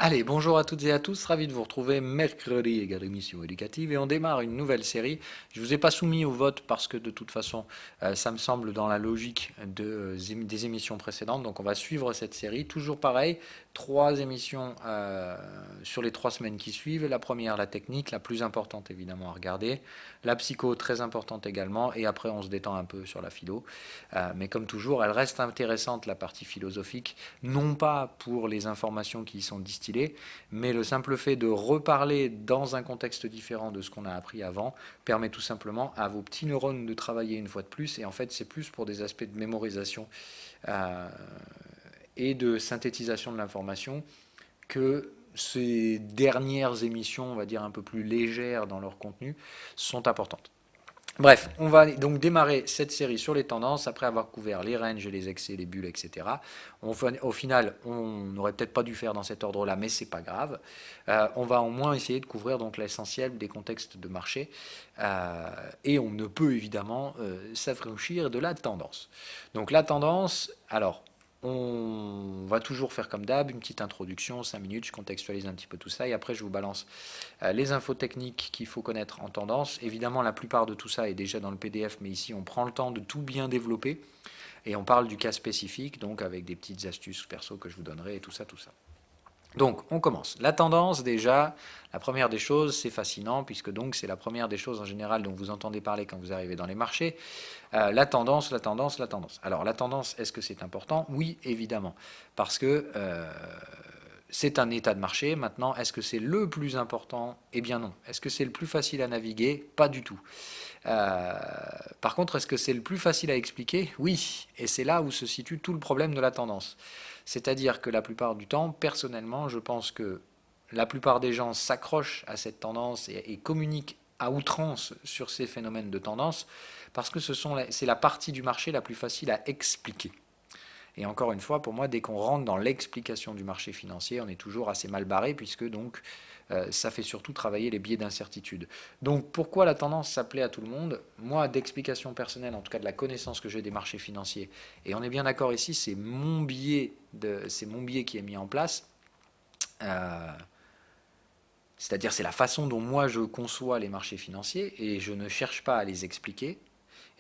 Allez, bonjour à toutes et à tous, ravi de vous retrouver mercredi égale émission éducative et on démarre une nouvelle série. Je ne vous ai pas soumis au vote parce que de toute façon ça me semble dans la logique des émissions précédentes, donc on va suivre cette série, toujours pareil, trois émissions sur les 3 semaines qui suivent. La première, la technique, la plus importante évidemment à regarder, la psycho très importante également et après on se détend un peu sur la philo. Mais comme toujours, elle reste intéressante la partie philosophique, non pas pour les informations qui y sont distillées, mais le simple fait de reparler dans un contexte différent de ce qu'on a appris avant permet tout simplement à vos petits neurones de travailler une fois de plus. Et en fait, c'est plus pour des aspects de mémorisation euh, et de synthétisation de l'information que ces dernières émissions, on va dire un peu plus légères dans leur contenu, sont importantes. Bref, on va donc démarrer cette série sur les tendances après avoir couvert les ranges, les excès, les bulles, etc. Au final, on n'aurait peut-être pas dû faire dans cet ordre-là, mais c'est pas grave. On va au moins essayer de couvrir donc l'essentiel des contextes de marché et on ne peut évidemment s'affranchir de la tendance. Donc la tendance, alors on va toujours faire comme d'hab, une petite introduction, 5 minutes, je contextualise un petit peu tout ça et après je vous balance les infos techniques qu'il faut connaître en tendance. Évidemment, la plupart de tout ça est déjà dans le PDF, mais ici on prend le temps de tout bien développer et on parle du cas spécifique, donc avec des petites astuces perso que je vous donnerai et tout ça, tout ça. Donc, on commence. La tendance, déjà, la première des choses, c'est fascinant, puisque donc c'est la première des choses en général dont vous entendez parler quand vous arrivez dans les marchés. La tendance, la tendance, la tendance. Alors, la tendance, est-ce que c'est important? Oui, évidemment, parce que c'est un état de marché. Maintenant, est-ce que c'est le plus important? Eh bien non. Est-ce que c'est le plus facile à naviguer? Pas du tout. Euh, Par contre, est-ce que c'est le plus facile à expliquer? Oui. Et c'est là où se situe tout le problème de la tendance. C'est-à-dire que la plupart du temps, personnellement, je pense que la plupart des gens s'accrochent à cette tendance et communiquent à outrance sur ces phénomènes de tendance parce que c'est la partie du marché la plus facile à expliquer. Et encore une fois, pour moi, dès qu'on rentre dans l'explication du marché financier, on est toujours assez mal barré puisque donc ça fait surtout travailler les biais d'incertitude. Donc pourquoi la tendance s'appelait à tout le monde? Moi, d'explication personnelle, en tout cas de la connaissance que j'ai des marchés financiers, et on est bien d'accord ici, c'est mon biais qui est mis en place. Euh, C'est-à-dire c'est la façon dont moi je conçois les marchés financiers et je ne cherche pas à les expliquer.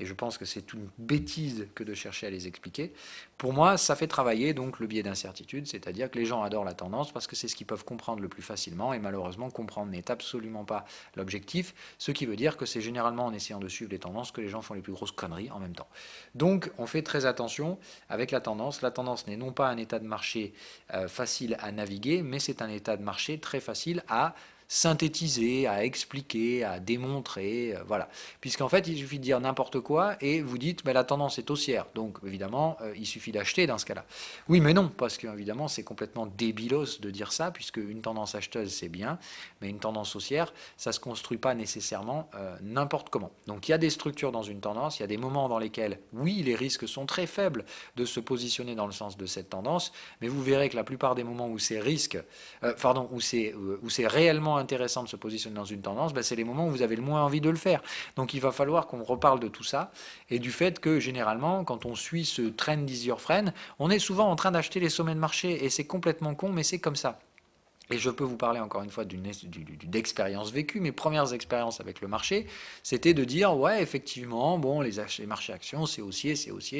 Et je pense que c'est une bêtise que de chercher à les expliquer. Pour moi, ça fait travailler donc le biais d'incertitude, c'est-à-dire que les gens adorent la tendance parce que c'est ce qu'ils peuvent comprendre le plus facilement, et malheureusement, comprendre n'est absolument pas l'objectif, ce qui veut dire que c'est généralement en essayant de suivre les tendances que les gens font les plus grosses conneries en même temps. Donc, on fait très attention avec la tendance. La tendance n'est non pas un état de marché facile à naviguer, mais c'est un état de marché très facile à synthétiser, à expliquer, à démontrer, voilà. Puisqu'en fait, il suffit de dire n'importe quoi et vous dites, mais la tendance est haussière. Donc, évidemment, il suffit d'acheter dans ce cas-là. Oui, mais non, parce qu'évidemment, c'est complètement débilos de dire ça, puisque une tendance acheteuse, c'est bien, mais une tendance haussière, ça ne se construit pas nécessairement n'importe comment. Donc, il y a des structures dans une tendance, il y a des moments dans lesquels, oui, les risques sont très faibles de se positionner dans le sens de cette tendance, mais vous verrez que la plupart des moments où ces risques, où c'est réellement intéressant de se positionner dans une tendance, ben, c'est les moments où vous avez le moins envie de le faire. Donc il va falloir qu'on reparle de tout ça et du fait que généralement, quand on suit ce trend is your friend, on est souvent en train d'acheter les sommets de marché et c'est complètement con, mais c'est comme ça. Et je peux vous parler encore une fois d'expérience vécue. Mes premières expériences avec le marché, c'était de dire, ouais, effectivement, bon, les marchés actions, c'est haussier,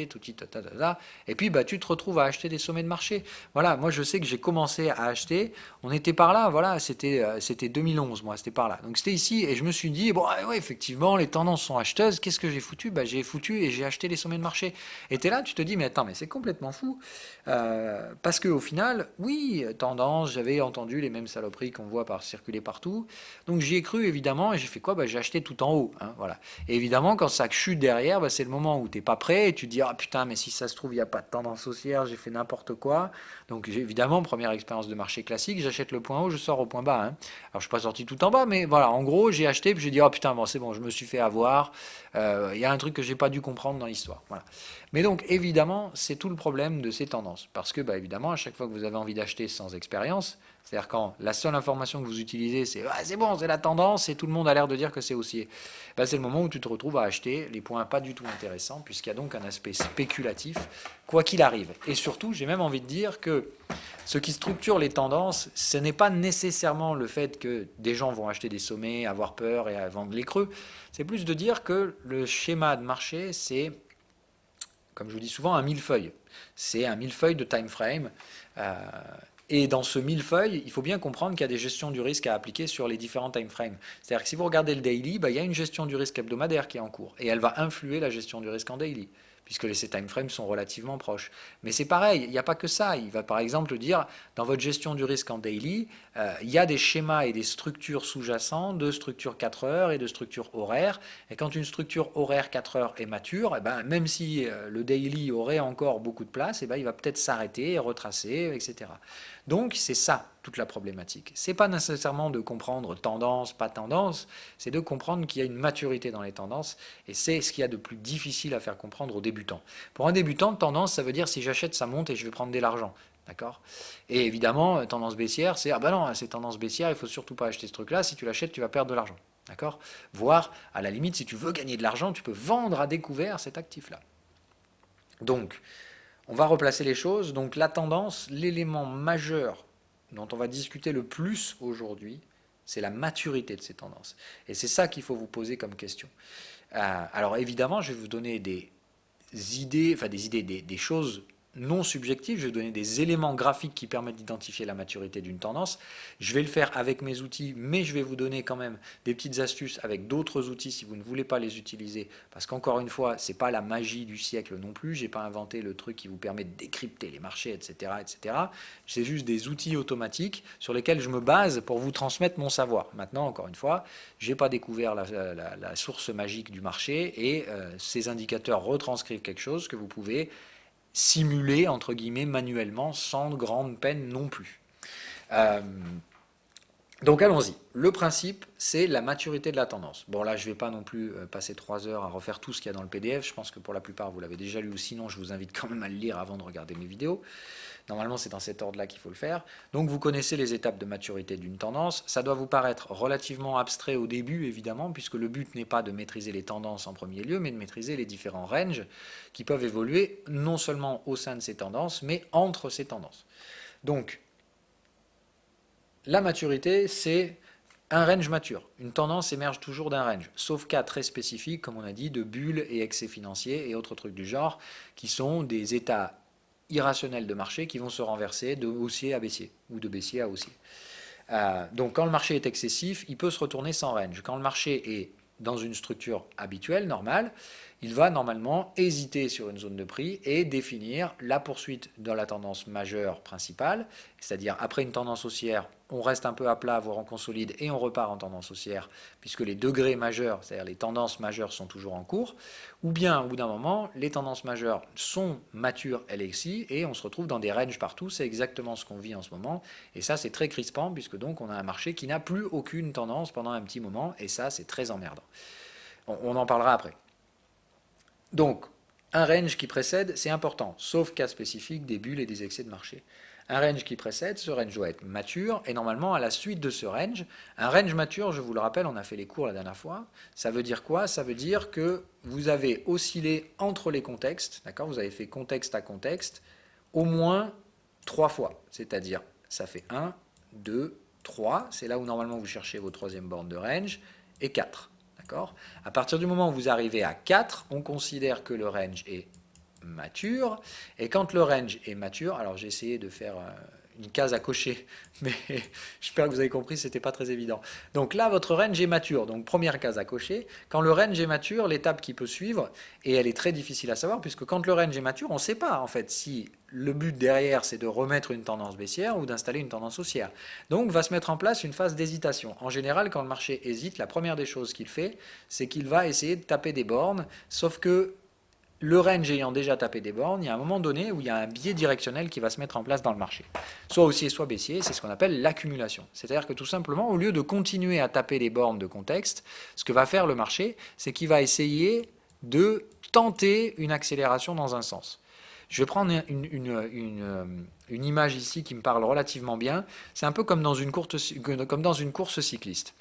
tout petit, ta. Et puis, bah, tu te retrouves à acheter des sommets de marché. Voilà, moi, je sais que j'ai commencé à acheter. On était par là, voilà, c'était 2011, moi, c'était par là. Donc, c'était ici, et je me suis dit, bon, ouais, effectivement, les tendances sont acheteuses. Qu'est-ce que j'ai foutu? Bah, j'ai foutu et j'ai acheté les sommets de marché. Et t'es là, tu te dis, mais attends, mais c'est complètement fou. Parce qu'au final, oui, tendance, j'avais entendu les mêmes saloperies qu'on voit circuler partout. Donc j'y ai cru évidemment et j'ai fait quoi? Bah, j'ai acheté tout en haut. Hein, voilà. Et évidemment, quand ça chute derrière, bah, c'est le moment où t'es pas prêt et tu te dis ah putain, mais si ça se trouve, il n'y a pas de tendance haussière, j'ai fait n'importe quoi. Donc évidemment, première expérience de marché classique, j'achète le point haut, je sors au point bas. Hein. Alors je suis pas sorti tout en bas, mais voilà, en gros, j'ai acheté puis j'ai dit oh putain, bon, c'est bon, je me suis fait avoir. Il y a un truc que j'ai pas dû comprendre dans l'histoire. Voilà. Mais donc, évidemment, c'est tout le problème de ces tendances. Parce que, bah, évidemment, à chaque fois que vous avez envie d'acheter sans expérience, c'est-à-dire quand la seule information que vous utilisez, c'est ah, c'est bon, c'est la tendance, et tout le monde a l'air de dire que c'est haussier. Ben, c'est le moment où tu te retrouves à acheter les points pas du tout intéressants, puisqu'il y a donc un aspect spéculatif, quoi qu'il arrive. Et surtout, j'ai même envie de dire que ce qui structure les tendances, ce n'est pas nécessairement le fait que des gens vont acheter des sommets, avoir peur et vendre les creux. C'est plus de dire que le schéma de marché, c'est, comme je vous dis souvent, un millefeuille. C'est un millefeuille de time frame. Et dans ce millefeuille, il faut bien comprendre qu'il y a des gestions du risque à appliquer sur les différents time frames. C'est-à-dire que si vous regardez le daily, il y a une gestion du risque hebdomadaire qui est en cours. Et elle va influer la gestion du risque en daily, puisque ces time frames sont relativement proches. Mais c'est pareil, il n'y a pas que ça. Il va par exemple dire, dans votre gestion du risque en daily, il y a des schémas et des structures sous-jacentes de structure 4 heures et de structure horaire. Et quand une structure horaire 4 heures est mature, même si le daily aurait encore beaucoup de place, il va peut-être s'arrêter, retracer, etc. Donc c'est ça toute la problématique. C'est pas nécessairement de comprendre tendance, pas tendance, c'est de comprendre qu'il y a une maturité dans les tendances, et c'est ce qu'il y a de plus difficile à faire comprendre aux débutants. Pour un débutant, tendance, ça veut dire si j'achète, ça monte et je vais prendre de l'argent. D'accord? Et évidemment, tendance baissière, c'est ah ben non, c'est tendance baissière, il faut surtout pas acheter ce truc-là, si tu l'achètes, tu vas perdre de l'argent. D'accord? Voire, à la limite, si tu veux gagner de l'argent, tu peux vendre à découvert cet actif-là. Donc, on va replacer les choses. Donc la tendance, l'élément majeur dont on va discuter le plus aujourd'hui, c'est la maturité de ces tendances. Et c'est ça qu'il faut vous poser comme question. Alors évidemment, je vais vous donner des idées, des choses non subjectives. Je vais vous donner des éléments graphiques qui permettent d'identifier la maturité d'une tendance. Je vais le faire avec mes outils, mais je vais vous donner quand même des petites astuces avec d'autres outils si vous ne voulez pas les utiliser. Parce qu'encore une fois, ce n'est pas la magie du siècle non plus. Je n'ai pas inventé le truc qui vous permet de décrypter les marchés, etc. etc. C'est juste des outils automatiques sur lesquels je me base pour vous transmettre mon savoir. Maintenant, encore une fois, je n'ai pas découvert la source magique du marché et ces indicateurs retranscrivent quelque chose que vous pouvez simuler, entre guillemets, manuellement, sans grande peine non plus. Donc allons-y. Le principe, c'est la maturité de la tendance. Bon là, je ne vais pas non plus passer 3 heures à refaire tout ce qu'il y a dans le PDF. Je pense que pour la plupart, vous l'avez déjà lu, ou sinon, je vous invite quand même à le lire avant de regarder mes vidéos. Normalement, c'est dans cet ordre-là qu'il faut le faire. Donc, vous connaissez les étapes de maturité d'une tendance. Ça doit vous paraître relativement abstrait au début, évidemment, puisque le but n'est pas de maîtriser les tendances en premier lieu, mais de maîtriser les différents ranges qui peuvent évoluer non seulement au sein de ces tendances, mais entre ces tendances. Donc, la maturité, c'est un range mature. Une tendance émerge toujours d'un range, sauf cas très spécifiques, comme on a dit, de bulles et excès financiers et autres trucs du genre, qui sont des états irrationnels de marché qui vont se renverser de haussier à baissier, ou de baissier à haussier. Donc quand le marché est excessif, il peut se retourner sans range. Quand le marché est dans une structure habituelle, normale, il va normalement hésiter sur une zone de prix et définir la poursuite de la tendance majeure principale, c'est-à-dire après une tendance haussière, on reste un peu à plat, voire on consolide et on repart en tendance haussière, puisque les degrés majeurs, c'est-à-dire les tendances majeures sont toujours en cours, ou bien au bout d'un moment, les tendances majeures sont matures elles aussi, et on se retrouve dans des ranges partout, c'est exactement ce qu'on vit en ce moment, et ça c'est très crispant, puisque donc on a un marché qui n'a plus aucune tendance pendant un petit moment, et ça c'est très emmerdant. On en parlera après. Donc, un range qui précède, c'est important, sauf cas spécifique des bulles et des excès de marché. Un range qui précède, ce range doit être mature, et normalement, à la suite de ce range, un range mature, je vous le rappelle, on a fait les cours la dernière fois, ça veut dire quoi? Ça veut dire que vous avez oscillé entre les contextes, d'accord? Vous avez fait contexte à contexte, au moins 3 fois, c'est-à-dire, ça fait 1, 2, 3, c'est là où normalement vous cherchez vos troisième bornes de range, et 4. À partir du moment où vous arrivez à 4, on considère que le range est mature. Et quand le range est mature, alors j'ai essayé de faire une case à cocher, mais j'espère que vous avez compris, ce n'était pas très évident. Donc là, votre range est mature. Donc première case à cocher. Quand le range est mature, l'étape qui peut suivre, et elle est très difficile à savoir, puisque quand le range est mature, on ne sait pas en fait si le but derrière, c'est de remettre une tendance baissière ou d'installer une tendance haussière. Donc va se mettre en place une phase d'hésitation. En général, quand le marché hésite, la première des choses qu'il fait, c'est qu'il va essayer de taper des bornes, sauf que le range ayant déjà tapé des bornes, il y a un moment donné où il y a un biais directionnel qui va se mettre en place dans le marché. Soit haussier, soit baissier, c'est ce qu'on appelle l'accumulation. C'est-à-dire que tout simplement, au lieu de continuer à taper les bornes de contexte, ce que va faire le marché, c'est qu'il va essayer de tenter une accélération dans un sens. Je vais prendre une image ici qui me parle relativement bien. C'est un peu comme dans une course cycliste.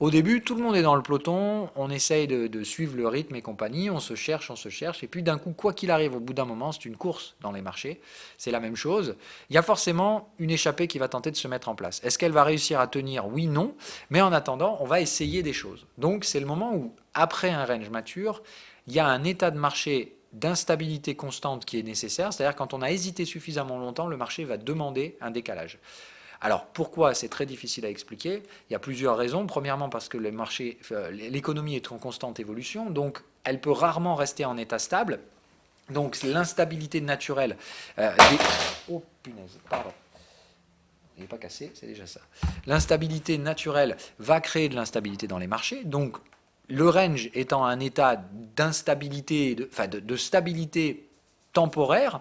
Au début, tout le monde est dans le peloton, on essaye de suivre le rythme et compagnie, on se cherche, et puis d'un coup, quoi qu'il arrive, au bout d'un moment, c'est une course dans les marchés, c'est la même chose. Il y a forcément une échappée qui va tenter de se mettre en place. Est-ce qu'elle va réussir à tenir? Oui, non, mais en attendant, on va essayer des choses. Donc c'est le moment où, après un range mature, il y a un état de marché d'instabilité constante qui est nécessaire, c'est-à-dire quand on a hésité suffisamment longtemps, le marché va demander un décalage. Alors pourquoi c'est très difficile à expliquer? Il y a plusieurs raisons. Premièrement parce que l'économie est en constante évolution, donc elle peut rarement rester en état stable. Donc l'instabilité naturelle Oh punaise, pardon. Il n'est pas cassé, c'est déjà ça. L'instabilité naturelle va créer de l'instabilité dans les marchés. Donc le range étant un état d'instabilité, de stabilité temporaire,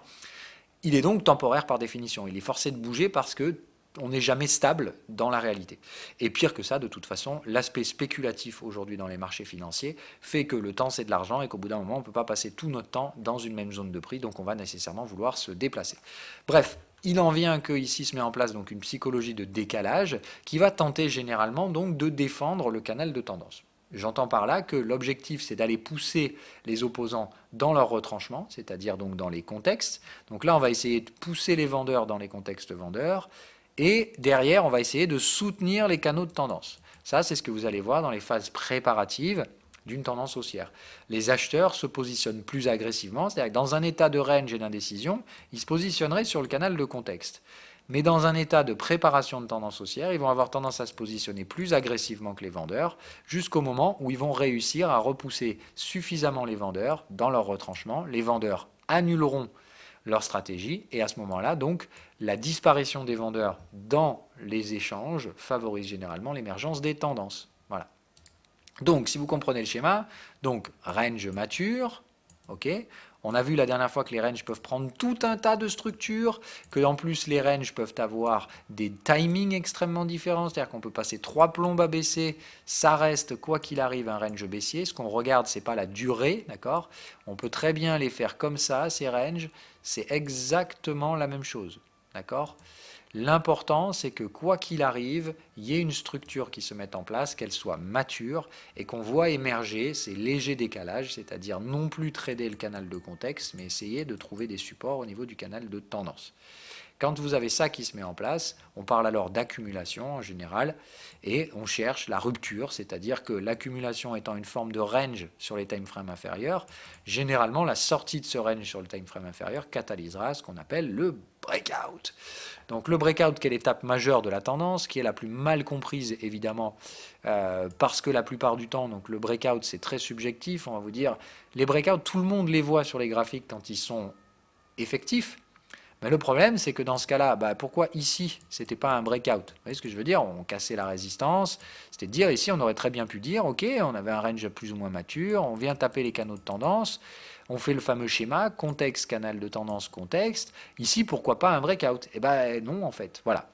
il est donc temporaire par définition. Il est forcé de bouger parce que on n'est jamais stable dans la réalité. Et pire que ça, de toute façon, l'aspect spéculatif aujourd'hui dans les marchés financiers fait que le temps c'est de l'argent et qu'au bout d'un moment on ne peut pas passer tout notre temps dans une même zone de prix, donc on va nécessairement vouloir se déplacer. Bref, il en vient qu'ici se met en place donc une psychologie de décalage qui va tenter généralement donc de défendre le canal de tendance. J'entends par là que l'objectif, c'est d'aller pousser les opposants dans leur retranchement, c'est-à-dire donc dans les contextes. Donc là, on va essayer de pousser les vendeurs dans les contextes vendeurs, et derrière, on va essayer de soutenir les canaux de tendance. Ça, c'est ce que vous allez voir dans les phases préparatives d'une tendance haussière. Les acheteurs se positionnent plus agressivement, c'est-à-dire que dans un état de range et d'indécision, ils se positionneraient sur le canal de contexte. Mais dans un état de préparation de tendance haussière, ils vont avoir tendance à se positionner plus agressivement que les vendeurs, jusqu'au moment où ils vont réussir à repousser suffisamment les vendeurs dans leur retranchement. Les vendeurs annuleront leur stratégie, et à ce moment-là, donc, la disparition des vendeurs dans les échanges favorise généralement l'émergence des tendances. Voilà. Donc, si vous comprenez le schéma, donc range mature, ok. On a vu la dernière fois que les ranges peuvent prendre tout un tas de structures, que en plus les ranges peuvent avoir des timings extrêmement différents, c'est-à-dire qu'on peut passer 3 plombes à baisser, ça reste quoi qu'il arrive un range baissier. Ce qu'on regarde, c'est pas la durée, d'accord? On peut très bien les faire comme ça, ces ranges, c'est exactement la même chose, d'accord? L'important, c'est que quoi qu'il arrive, il y ait une structure qui se mette en place, qu'elle soit mature et qu'on voit émerger ces légers décalages, c'est-à-dire non plus trader le canal de contexte, mais essayer de trouver des supports au niveau du canal de tendance. Quand vous avez ça qui se met en place, on parle alors d'accumulation en général, et on cherche la rupture, c'est-à-dire que l'accumulation étant une forme de range sur les time frames inférieurs, généralement la sortie de ce range sur le time frame inférieur catalysera ce qu'on appelle le breakout. Donc le breakout qui est l'étape majeure de la tendance, qui est la plus mal comprise évidemment, parce que la plupart du temps, donc le breakout c'est très subjectif, on va vous dire, les breakouts, tout le monde les voit sur les graphiques quand ils sont effectifs. Mais le problème, c'est que dans ce cas-là, pourquoi ici, c'était pas un breakout? Vous voyez ce que je veux dire? On cassait la résistance. C'était de dire, ici, on aurait très bien pu dire, ok, on avait un range plus ou moins mature, on vient taper les canaux de tendance, on fait le fameux schéma, contexte, canal de tendance, contexte. Ici, pourquoi pas un breakout? Eh ben non, en fait, voilà.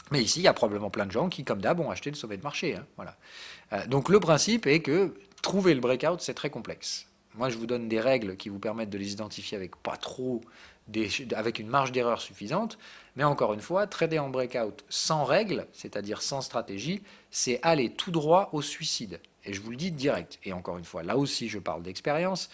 Mais ici, il y a probablement plein de gens qui, comme d'hab, ont acheté le sommet de marché. Hein, voilà. Donc le principe est que trouver le breakout, c'est très complexe. Moi, je vous donne des règles qui vous permettent de les identifier avec pas trop, avec une marge d'erreur suffisante. Mais encore une fois, trader en breakout sans règles, c'est-à-dire sans stratégie, c'est aller tout droit au suicide. Et je vous le dis direct. Et encore une fois, là aussi, je parle d'expérience.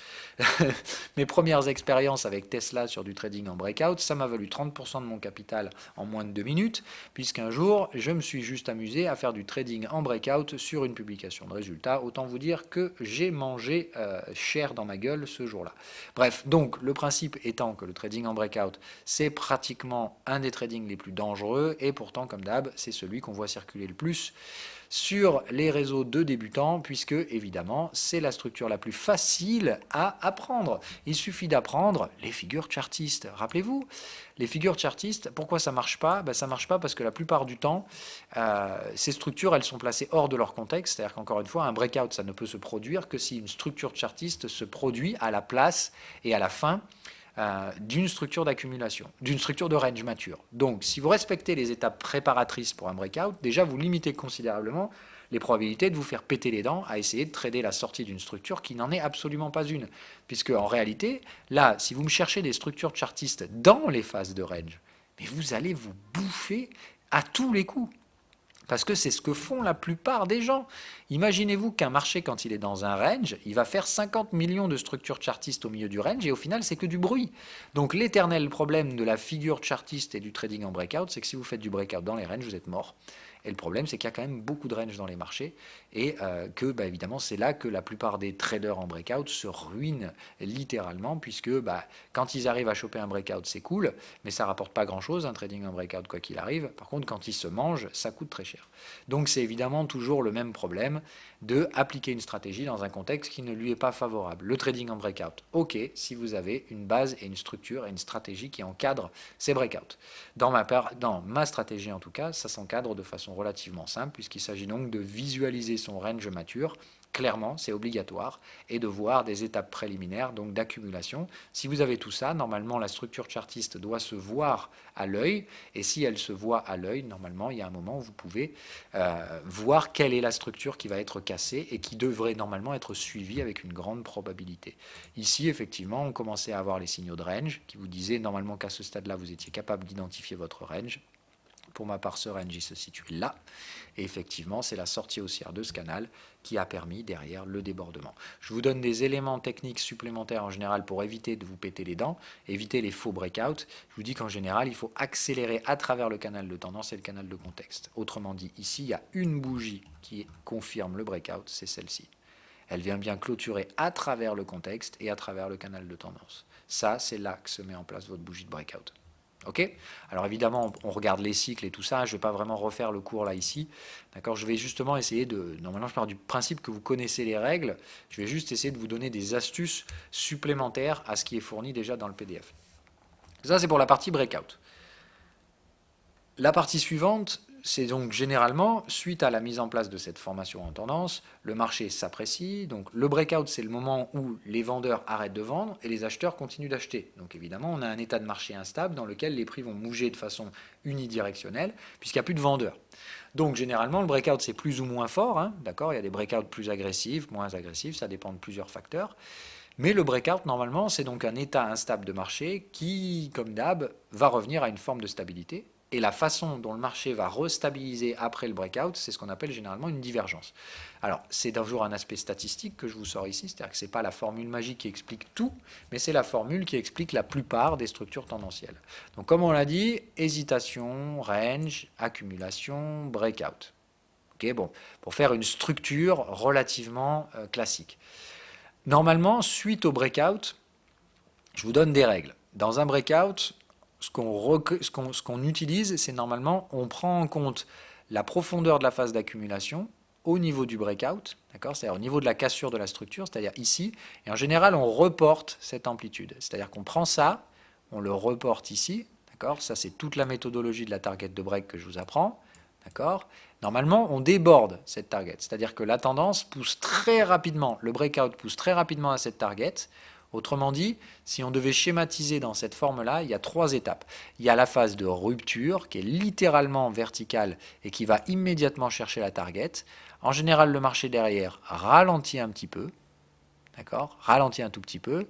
Mes premières expériences avec Tesla sur du trading en breakout, ça m'a valu 30% de mon capital en moins de 2 minutes, puisqu'un jour, je me suis juste amusé à faire du trading en breakout sur une publication de résultats. Autant vous dire que j'ai mangé cher dans ma gueule ce jour-là. Bref, donc le principe étant que le trading en breakout, c'est pratiquement un des tradings les plus dangereux, et pourtant, comme d'hab, c'est celui qu'on voit circuler le plus sur les réseaux de débutants, puisque évidemment c'est la structure la plus facile à apprendre. Il suffit d'apprendre les figures chartistes. Rappelez-vous, les figures chartistes, pourquoi ça ne marche pas? Ça ne marche pas parce que la plupart du temps, ces structures, elles sont placées hors de leur contexte. C'est-à-dire qu'encore une fois, un breakout, ça ne peut se produire que si une structure chartiste se produit à la place et à la fin d'une structure d'accumulation, d'une structure de range mature. Donc, si vous respectez les étapes préparatrices pour un breakout, déjà vous limitez considérablement les probabilités de vous faire péter les dents à essayer de trader la sortie d'une structure qui n'en est absolument pas une. Puisque en réalité, là, si vous me cherchez des structures chartistes dans les phases de range, mais vous allez vous bouffer à tous les coups. Parce que c'est ce que font la plupart des gens. Imaginez-vous qu'un marché, quand il est dans un range, il va faire 50 millions de structures chartistes au milieu du range et au final, c'est que du bruit. Donc l'éternel problème de la figure chartiste et du trading en breakout, c'est que si vous faites du breakout dans les ranges, vous êtes mort. Et le problème, c'est qu'il y a quand même beaucoup de range dans les marchés et que, évidemment, c'est là que la plupart des traders en breakout se ruinent littéralement puisque quand ils arrivent à choper un breakout, c'est cool, mais ça rapporte pas grand-chose, un trading en breakout, quoi qu'il arrive. Par contre, quand ils se mangent, ça coûte très cher. Donc, c'est évidemment toujours le même problème de appliquer une stratégie dans un contexte qui ne lui est pas favorable. Le trading en breakout, ok, si vous avez une base et une structure et une stratégie qui encadre ces breakouts. Dans ma stratégie, en tout cas, ça s'encadre de façon relativement simple, puisqu'il s'agit donc de visualiser son range mature. Clairement, c'est obligatoire, et de voir des étapes préliminaires, donc d'accumulation. Si vous avez tout ça, normalement, la structure chartiste doit se voir à l'œil, et si elle se voit à l'œil, normalement, il y a un moment où vous pouvez voir quelle est la structure qui va être cassée et qui devrait normalement être suivie avec une grande probabilité. Ici, effectivement, on commençait à avoir les signaux de range, qui vous disaient normalement qu'à ce stade-là, vous étiez capable d'identifier votre range. Pour ma part, ce range il se situe là. Et effectivement, c'est la sortie haussière de ce canal qui a permis derrière le débordement. Je vous donne des éléments techniques supplémentaires en général pour éviter de vous péter les dents, éviter les faux breakouts. Je vous dis qu'en général, il faut accélérer à travers le canal de tendance et le canal de contexte. Autrement dit, ici, il y a une bougie qui confirme le breakout, c'est celle-ci. Elle vient bien clôturer à travers le contexte et à travers le canal de tendance. Ça, c'est là que se met en place votre bougie de breakout. Ok. Alors évidemment, on regarde les cycles et tout ça. Je ne vais pas vraiment refaire le cours là ici. D'accord. Je vais justement essayer de. Normalement, je pars du principe que vous connaissez les règles. Je vais juste essayer de vous donner des astuces supplémentaires à ce qui est fourni déjà dans le PDF. Ça, c'est pour la partie breakout. La partie suivante, c'est donc généralement, suite à la mise en place de cette formation en tendance, le marché s'apprécie. Donc le breakout, c'est le moment où les vendeurs arrêtent de vendre et les acheteurs continuent d'acheter. Donc évidemment, on a un état de marché instable dans lequel les prix vont bouger de façon unidirectionnelle puisqu'il n'y a plus de vendeurs. Donc généralement, le breakout, c'est plus ou moins fort. D'accord. Il y a des breakouts plus agressifs, moins agressifs, ça dépend de plusieurs facteurs. Mais le breakout, normalement, c'est donc un état instable de marché qui, comme d'hab, va revenir à une forme de stabilité. Et la façon dont le marché va restabiliser après le breakout, c'est ce qu'on appelle généralement une divergence. Alors, c'est toujours un aspect statistique que je vous sors ici, c'est-à-dire que ce n'est pas la formule magique qui explique tout, mais c'est la formule qui explique la plupart des structures tendancielles. Donc, comme on l'a dit, hésitation, range, accumulation, breakout. Okay, bon, pour faire une structure relativement classique. Normalement, suite au breakout, je vous donne des règles. Dans un breakout, ce qu'on utilise, c'est normalement, on prend en compte la profondeur de la phase d'accumulation au niveau du breakout, d'accord, c'est-à-dire au niveau de la cassure de la structure, c'est-à-dire ici, et en général, on reporte cette amplitude. C'est-à-dire qu'on prend ça, on le reporte ici, d'accord, ça c'est toute la méthodologie de la target de break que je vous apprends, d'accord. Normalement, on déborde cette target, c'est-à-dire que la tendance pousse très rapidement, le breakout pousse très rapidement à cette target. Autrement dit, si on devait schématiser dans cette forme-là, il y a 3 étapes. Il y a la phase de rupture qui est littéralement verticale et qui va immédiatement chercher la target. En général, le marché derrière ralentit un petit peu, d'accord, ralentit un tout petit peu.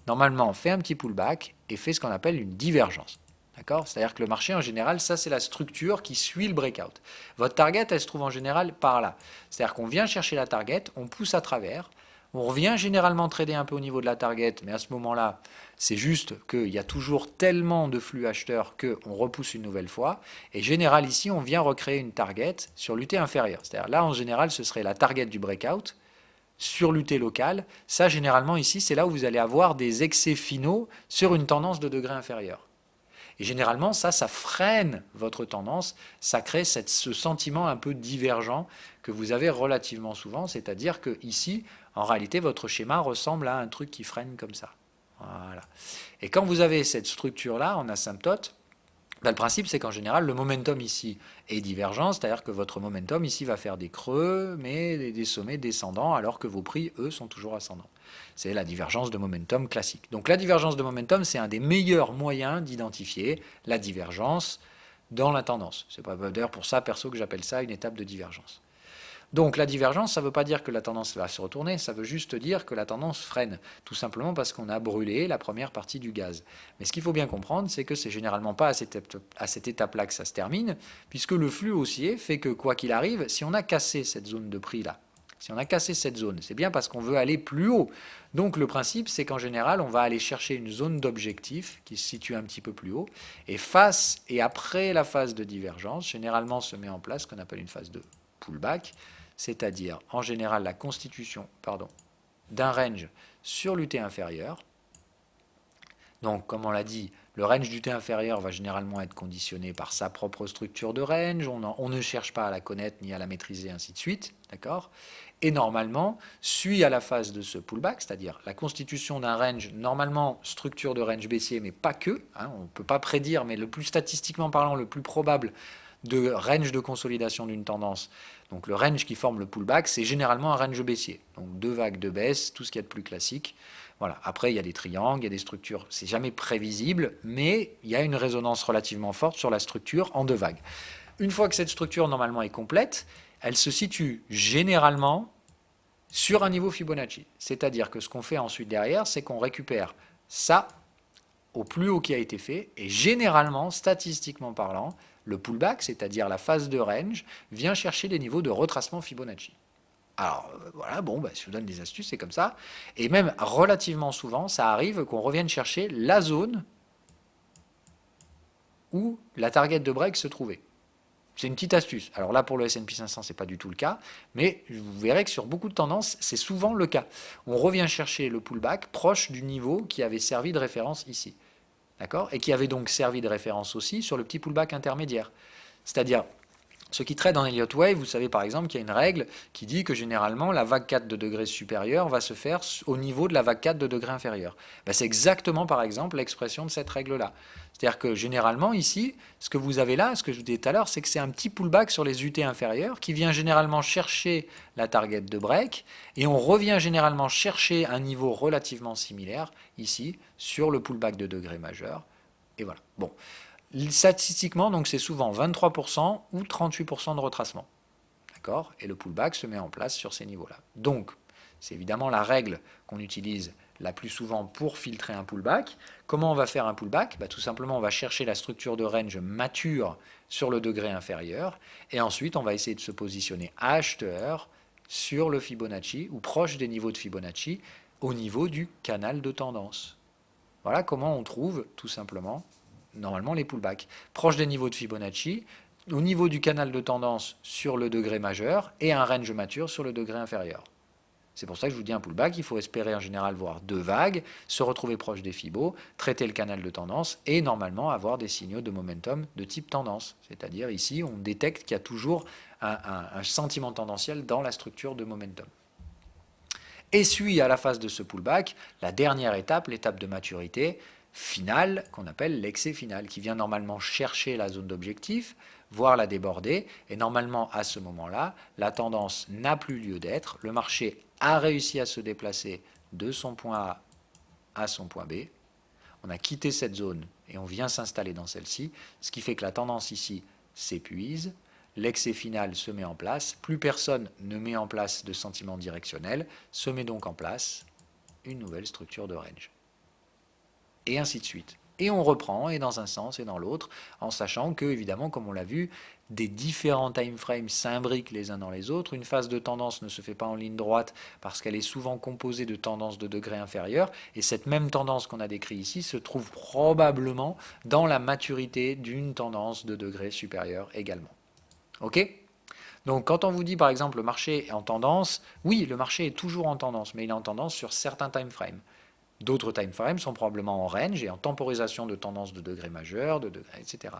Normalement, fait un petit pullback et fait ce qu'on appelle une divergence. D'accord. C'est-à-dire que le marché, en général, ça c'est la structure qui suit le breakout. Votre target, elle se trouve en général par là. C'est-à-dire qu'on vient chercher la target, on pousse à travers. On revient généralement trader un peu au niveau de la target, mais à ce moment-là, c'est juste qu'il y a toujours tellement de flux acheteurs qu'on repousse une nouvelle fois. Et général, ici, on vient recréer une target sur l'UT inférieure. C'est-à-dire là, en général, ce serait la target du breakout sur l'UT local. Ça, généralement, ici, c'est là où vous allez avoir des excès finaux sur une tendance de degré inférieur. Et généralement, ça freine votre tendance, ça crée ce sentiment un peu divergent que vous avez relativement souvent, c'est-à-dire que ici, en réalité, votre schéma ressemble à un truc qui freine comme ça. Voilà. Et quand vous avez cette structure-là en asymptote, Ben, le principe, c'est qu'en général, le momentum ici est divergent, c'est-à-dire que votre momentum ici va faire des creux, mais des sommets descendants, alors que vos prix, eux, sont toujours ascendants. C'est la divergence de momentum classique. Donc la divergence de momentum, c'est un des meilleurs moyens d'identifier la divergence dans la tendance. C'est d'ailleurs pour ça, perso, que j'appelle ça une étape de divergence. Donc la divergence, ça ne veut pas dire que la tendance va se retourner, ça veut juste dire que la tendance freine, tout simplement parce qu'on a brûlé la première partie du gaz. Mais ce qu'il faut bien comprendre, c'est que c'est généralement pas à cette étape-là que ça se termine, puisque le flux haussier fait que quoi qu'il arrive, si on a cassé cette zone de prix-là, si on a cassé cette zone, c'est bien parce qu'on veut aller plus haut. Donc le principe, c'est qu'en général, on va aller chercher une zone d'objectif qui se situe un petit peu plus haut, et face et après la phase de divergence, généralement se met en place ce qu'on appelle une phase de pullback, c'est-à-dire en général la constitution d'un range sur l'UT inférieur. Donc, comme on l'a dit, le range d'UT inférieur va généralement être conditionné par sa propre structure de range, on ne cherche pas à la connaître ni à la maîtriser, ainsi de suite, d'accord. Et normalement, suit à la phase de ce pullback, c'est-à-dire la constitution d'un range, normalement structure de range baissier, mais pas que, hein, on ne peut pas prédire, mais le plus statistiquement parlant, le plus probable, de range de consolidation d'une tendance. Donc le range qui forme le pullback, c'est généralement un range baissier. Donc deux vagues de baisse, tout ce qu'il y a de plus classique. Voilà. Après, il y a des triangles, il y a des structures, c'est jamais prévisible, mais il y a une résonance relativement forte sur la structure en deux vagues. Une fois que cette structure normalement est complète, elle se situe généralement sur un niveau Fibonacci. C'est-à-dire que ce qu'on fait ensuite derrière, c'est qu'on récupère ça au plus haut qui a été fait, et généralement, statistiquement parlant, le pullback, c'est-à-dire la phase de range, vient chercher des niveaux de retracement Fibonacci. Alors voilà, bon, je vous donne des astuces, c'est comme ça. Et même relativement souvent, ça arrive qu'on revienne chercher la zone où la target de break se trouvait. C'est une petite astuce. Alors là, pour le S&P 500, ce n'est pas du tout le cas, mais vous verrez que sur beaucoup de tendances, c'est souvent le cas. On revient chercher le pullback proche du niveau qui avait servi de référence ici. D'accord ? Et qui avait donc servi de référence aussi sur le petit pullback intermédiaire. C'est-à-dire, ceux qui traitent en Elliott Wave, vous savez par exemple qu'il y a une règle qui dit que généralement la vague 4 de degré supérieur va se faire au niveau de la vague 4 de degré inférieur. C'est exactement par exemple l'expression de cette règle-là. C'est-à-dire que généralement ici, ce que vous avez là, ce que je vous disais tout à l'heure, c'est que c'est un petit pullback sur les UT inférieurs qui vient généralement chercher la target de break et on revient généralement chercher un niveau relativement similaire ici sur le pullback de degré majeur. Et voilà. Bon. Statistiquement, donc c'est souvent 23% ou 38% de retracement. D'accord ? Et le pullback se met en place sur ces niveaux-là. Donc, c'est évidemment la règle qu'on utilise la plus souvent pour filtrer un pullback. Comment on va faire un pullback ? Tout simplement, on va chercher la structure de range mature sur le degré inférieur. Et ensuite, on va essayer de se positionner à acheteur sur le Fibonacci ou proche des niveaux de Fibonacci au niveau du canal de tendance. Voilà comment on trouve tout simplement normalement les pullbacks, proches des niveaux de Fibonacci, au niveau du canal de tendance sur le degré majeur et un range mature sur le degré inférieur. C'est pour ça que je vous dis un pullback, il faut espérer en général voir deux vagues, se retrouver proche des Fibos, traiter le canal de tendance et normalement avoir des signaux de momentum de type tendance. C'est-à-dire ici, on détecte qu'il y a toujours un sentiment tendanciel dans la structure de momentum. Et suit à la phase de ce pullback la dernière étape, l'étape de maturité, finale qu'on appelle l'excès final, qui vient normalement chercher la zone d'objectif, voire la déborder, et normalement à ce moment-là, la tendance n'a plus lieu d'être, le marché a réussi à se déplacer de son point A à son point B, on a quitté cette zone et on vient s'installer dans celle-ci, ce qui fait que la tendance ici s'épuise, l'excès final se met en place, plus personne ne met en place de sentiment directionnel, se met donc en place une nouvelle structure de range. Et ainsi de suite. Et on reprend, et dans un sens et dans l'autre, en sachant que, évidemment, comme on l'a vu, des différents time frames s'imbriquent les uns dans les autres. Une phase de tendance ne se fait pas en ligne droite parce qu'elle est souvent composée de tendances de degré inférieur. Et cette même tendance qu'on a décrite ici se trouve probablement dans la maturité d'une tendance de degré supérieur également. Ok ? Donc quand on vous dit par exemple le marché est en tendance, oui, le marché est toujours en tendance, mais il est en tendance sur certains time frames. D'autres time frames sont probablement en range et en temporisation de tendance de degré majeur, de degré, etc.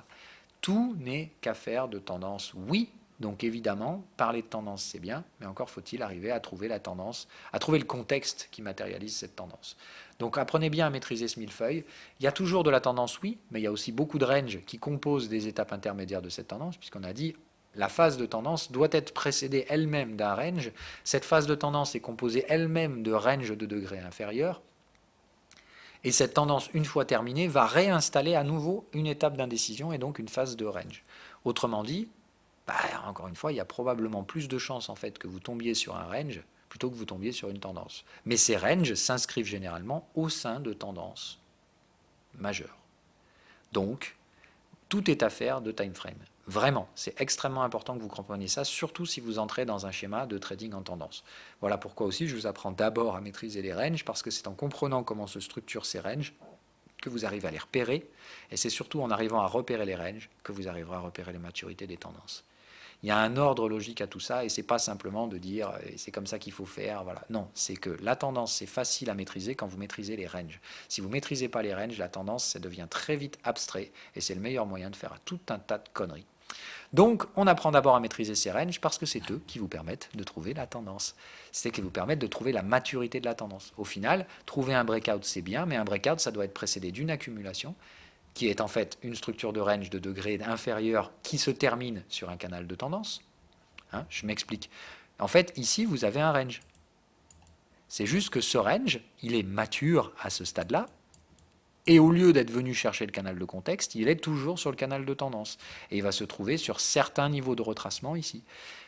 Tout n'est qu'affaire de tendance, oui, Donc évidemment, parler de tendance, c'est bien, mais encore faut-il arriver à trouver la tendance, à trouver le contexte qui matérialise cette tendance. Donc apprenez bien à maîtriser ce millefeuille. Il y a toujours de la tendance, oui, mais il y a aussi beaucoup de range qui composent des étapes intermédiaires de cette tendance, puisqu'on a dit la phase de tendance doit être précédée elle-même d'un range. Cette phase de tendance est composée elle-même de range de degrés inférieurs. Et cette tendance, une fois terminée, va réinstaller à nouveau une étape d'indécision et donc une phase de range. Autrement dit, encore une fois, il y a probablement plus de chances en fait que vous tombiez sur un range plutôt que vous tombiez sur une tendance. Mais ces ranges s'inscrivent généralement au sein de tendances majeures. Donc, tout est affaire de time frame. Vraiment, c'est extrêmement important que vous compreniez ça, surtout si vous entrez dans un schéma de trading en tendance. Voilà pourquoi aussi je vous apprends d'abord à maîtriser les ranges, parce que c'est en comprenant comment se structurent ces ranges que vous arrivez à les repérer, et c'est surtout en arrivant à repérer les ranges que vous arriverez à repérer les maturités des tendances. Il y a un ordre logique à tout ça, et c'est pas simplement de dire c'est comme ça qu'il faut faire. Voilà. Non, c'est que la tendance, c'est facile à maîtriser quand vous maîtrisez les ranges. Si vous ne maîtrisez pas les ranges, la tendance, ça devient très vite abstrait, et c'est le meilleur moyen de faire tout un tas de conneries. Donc, on apprend d'abord à maîtriser ces ranges parce que c'est eux qui vous permettent de trouver la tendance. C'est qui vous permettent de trouver la maturité de la tendance. Au final, trouver un breakout, c'est bien, mais un breakout, ça doit être précédé d'une accumulation qui est en fait une structure de range de degrés inférieurs qui se termine sur un canal de tendance. Je m'explique. En fait, ici, vous avez un range. C'est juste que ce range, il est mature à ce stade-là, et au lieu d'être venu chercher le canal de contexte, il est toujours sur le canal de tendance. Et il va se trouver sur certains niveaux de retracement ici.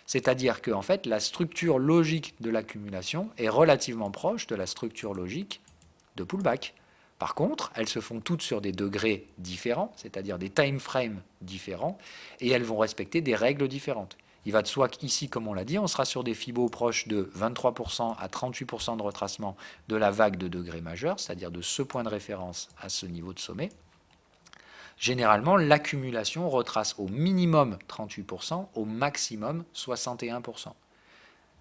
C'est-à-dire que en fait, la structure logique de l'accumulation est relativement proche de la structure logique de pullback. Par contre, elles se font toutes sur des degrés différents, c'est-à-dire des time frames différents, et elles vont respecter des règles différentes. Il va de soi qu'ici, comme on l'a dit, on sera sur des fibos proches de 23% à 38% de retracement de la vague de degrés majeurs, c'est-à-dire de ce point de référence à ce niveau de sommet. Généralement, l'accumulation retrace au minimum 38%, au maximum 61%. Vous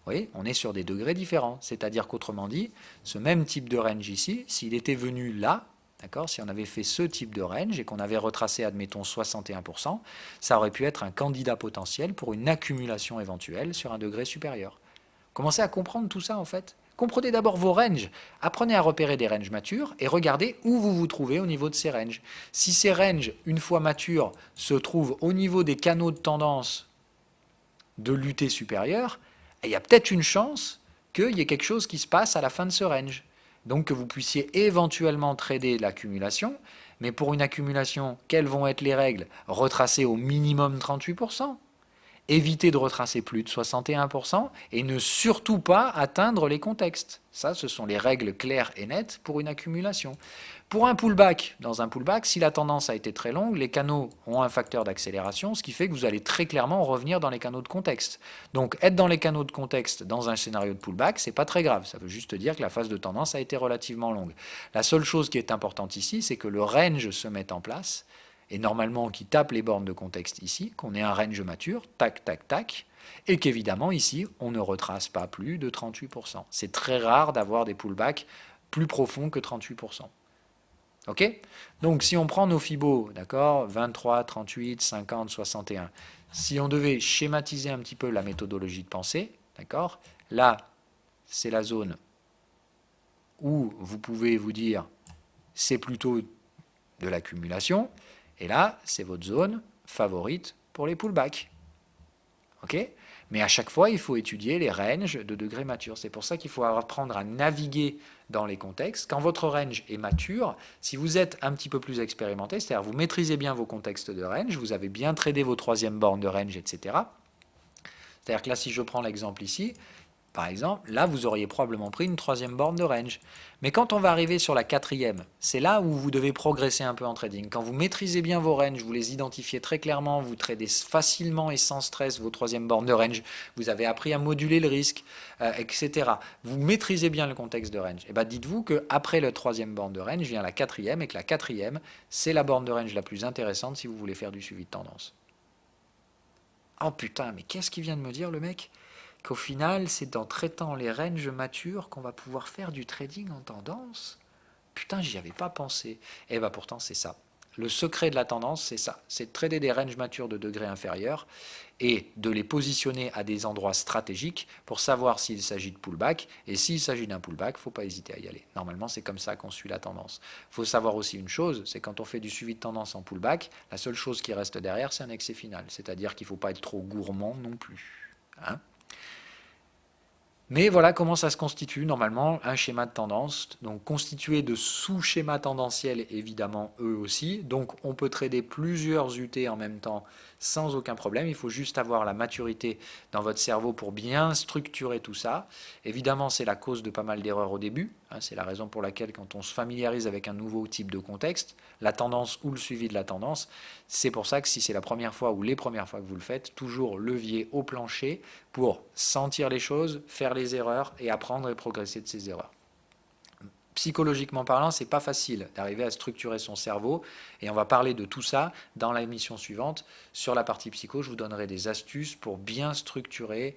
voyez, on est sur des degrés différents. C'est-à-dire qu'autrement dit, ce même type de range ici, s'il était venu là, d'accord, si on avait fait ce type de range et qu'on avait retracé, admettons, 61%, ça aurait pu être un candidat potentiel pour une accumulation éventuelle sur un degré supérieur. Commencez à comprendre tout ça en fait. Comprenez d'abord vos ranges. Apprenez à repérer des ranges matures et regardez où vous vous trouvez au niveau de ces ranges. Si ces ranges, une fois matures, se trouvent au niveau des canaux de tendance de l'UT supérieur, il y a peut-être une chance qu'il y ait quelque chose qui se passe à la fin de ce range. Donc que vous puissiez éventuellement trader l'accumulation, mais pour une accumulation, quelles vont être les règles? Retracer au minimum 38%, éviter de retracer plus de 61% et ne surtout pas atteindre les contextes. Ça, ce sont les règles claires et nettes pour une accumulation. Pour un pullback, dans un pullback, si la tendance a été très longue, les canaux ont un facteur d'accélération, ce qui fait que vous allez très clairement revenir dans les canaux de contexte. Donc être dans les canaux de contexte dans un scénario de pullback, c'est pas très grave. Ça veut juste dire que la phase de tendance a été relativement longue. La seule chose qui est importante ici, c'est que le range se mette en place, et normalement qui tape les bornes de contexte ici, qu'on ait un range mature, tac, tac, tac, et qu'évidemment ici, on ne retrace pas plus de 38%. C'est très rare d'avoir des pullbacks plus profonds que 38%. Ok? Donc si on prend nos fibos, d'accord, 23, 38, 50, 61, si on devait schématiser un petit peu la méthodologie de pensée, d'accord, là, c'est la zone où vous pouvez vous dire c'est plutôt de l'accumulation, et là, c'est votre zone favorite pour les pullbacks. Ok? Mais à chaque fois, il faut étudier les ranges de degrés matures. C'est pour ça qu'il faut apprendre à naviguer dans les contextes. Quand votre range est mature, si vous êtes un petit peu plus expérimenté, c'est-à-dire vous maîtrisez bien vos contextes de range, vous avez bien tradé vos troisième bornes de range, etc. C'est-à-dire que là, si je prends l'exemple ici, par exemple, là, vous auriez probablement pris une troisième borne de range. Mais quand on va arriver sur la quatrième, c'est là où vous devez progresser un peu en trading. Quand vous maîtrisez bien vos ranges, vous les identifiez très clairement, vous tradez facilement et sans stress vos troisième bornes de range, vous avez appris à moduler le risque, etc. Vous maîtrisez bien le contexte de range. Et bien dites-vous qu'après la troisième borne de range vient la quatrième, et que la quatrième, c'est la borne de range la plus intéressante si vous voulez faire du suivi de tendance. Oh putain, mais qu'est-ce qu'il vient de me dire le mec ? Qu'au final, c'est en traitant les ranges matures qu'on va pouvoir faire du trading en tendance. Putain, j'y avais pas pensé. Eh bien pourtant, c'est ça. Le secret de la tendance, c'est ça, c'est de trader des ranges matures de degrés inférieurs et de les positionner à des endroits stratégiques pour savoir s'il s'agit de pullback. Et s'il s'agit d'un pullback, il ne faut pas hésiter à y aller. Normalement, c'est comme ça qu'on suit la tendance. Il faut savoir aussi une chose, c'est quand on fait du suivi de tendance en pullback, la seule chose qui reste derrière, c'est un excès final. C'est-à-dire qu'il ne faut pas être trop gourmand non plus. Hein. Mais voilà comment ça se constitue normalement un schéma de tendance, donc constitué de sous-schémas tendanciels évidemment eux aussi, donc on peut trader plusieurs UT en même temps sans aucun problème, il faut juste avoir la maturité dans votre cerveau pour bien structurer tout ça. Évidemment c'est la cause de pas mal d'erreurs au début, hein, c'est la raison pour laquelle quand on se familiarise avec un nouveau type de contexte, la tendance ou le suivi de la tendance, c'est pour ça que si c'est la première fois ou les premières fois que vous le faites, toujours levier au plancher pour sentir les choses, faire les erreurs et apprendre et progresser de ces erreurs. Psychologiquement parlant, c'est pas facile d'arriver à structurer son cerveau et on va parler de tout ça dans la émission suivante. Sur la partie psycho, je vous donnerai des astuces pour bien structurer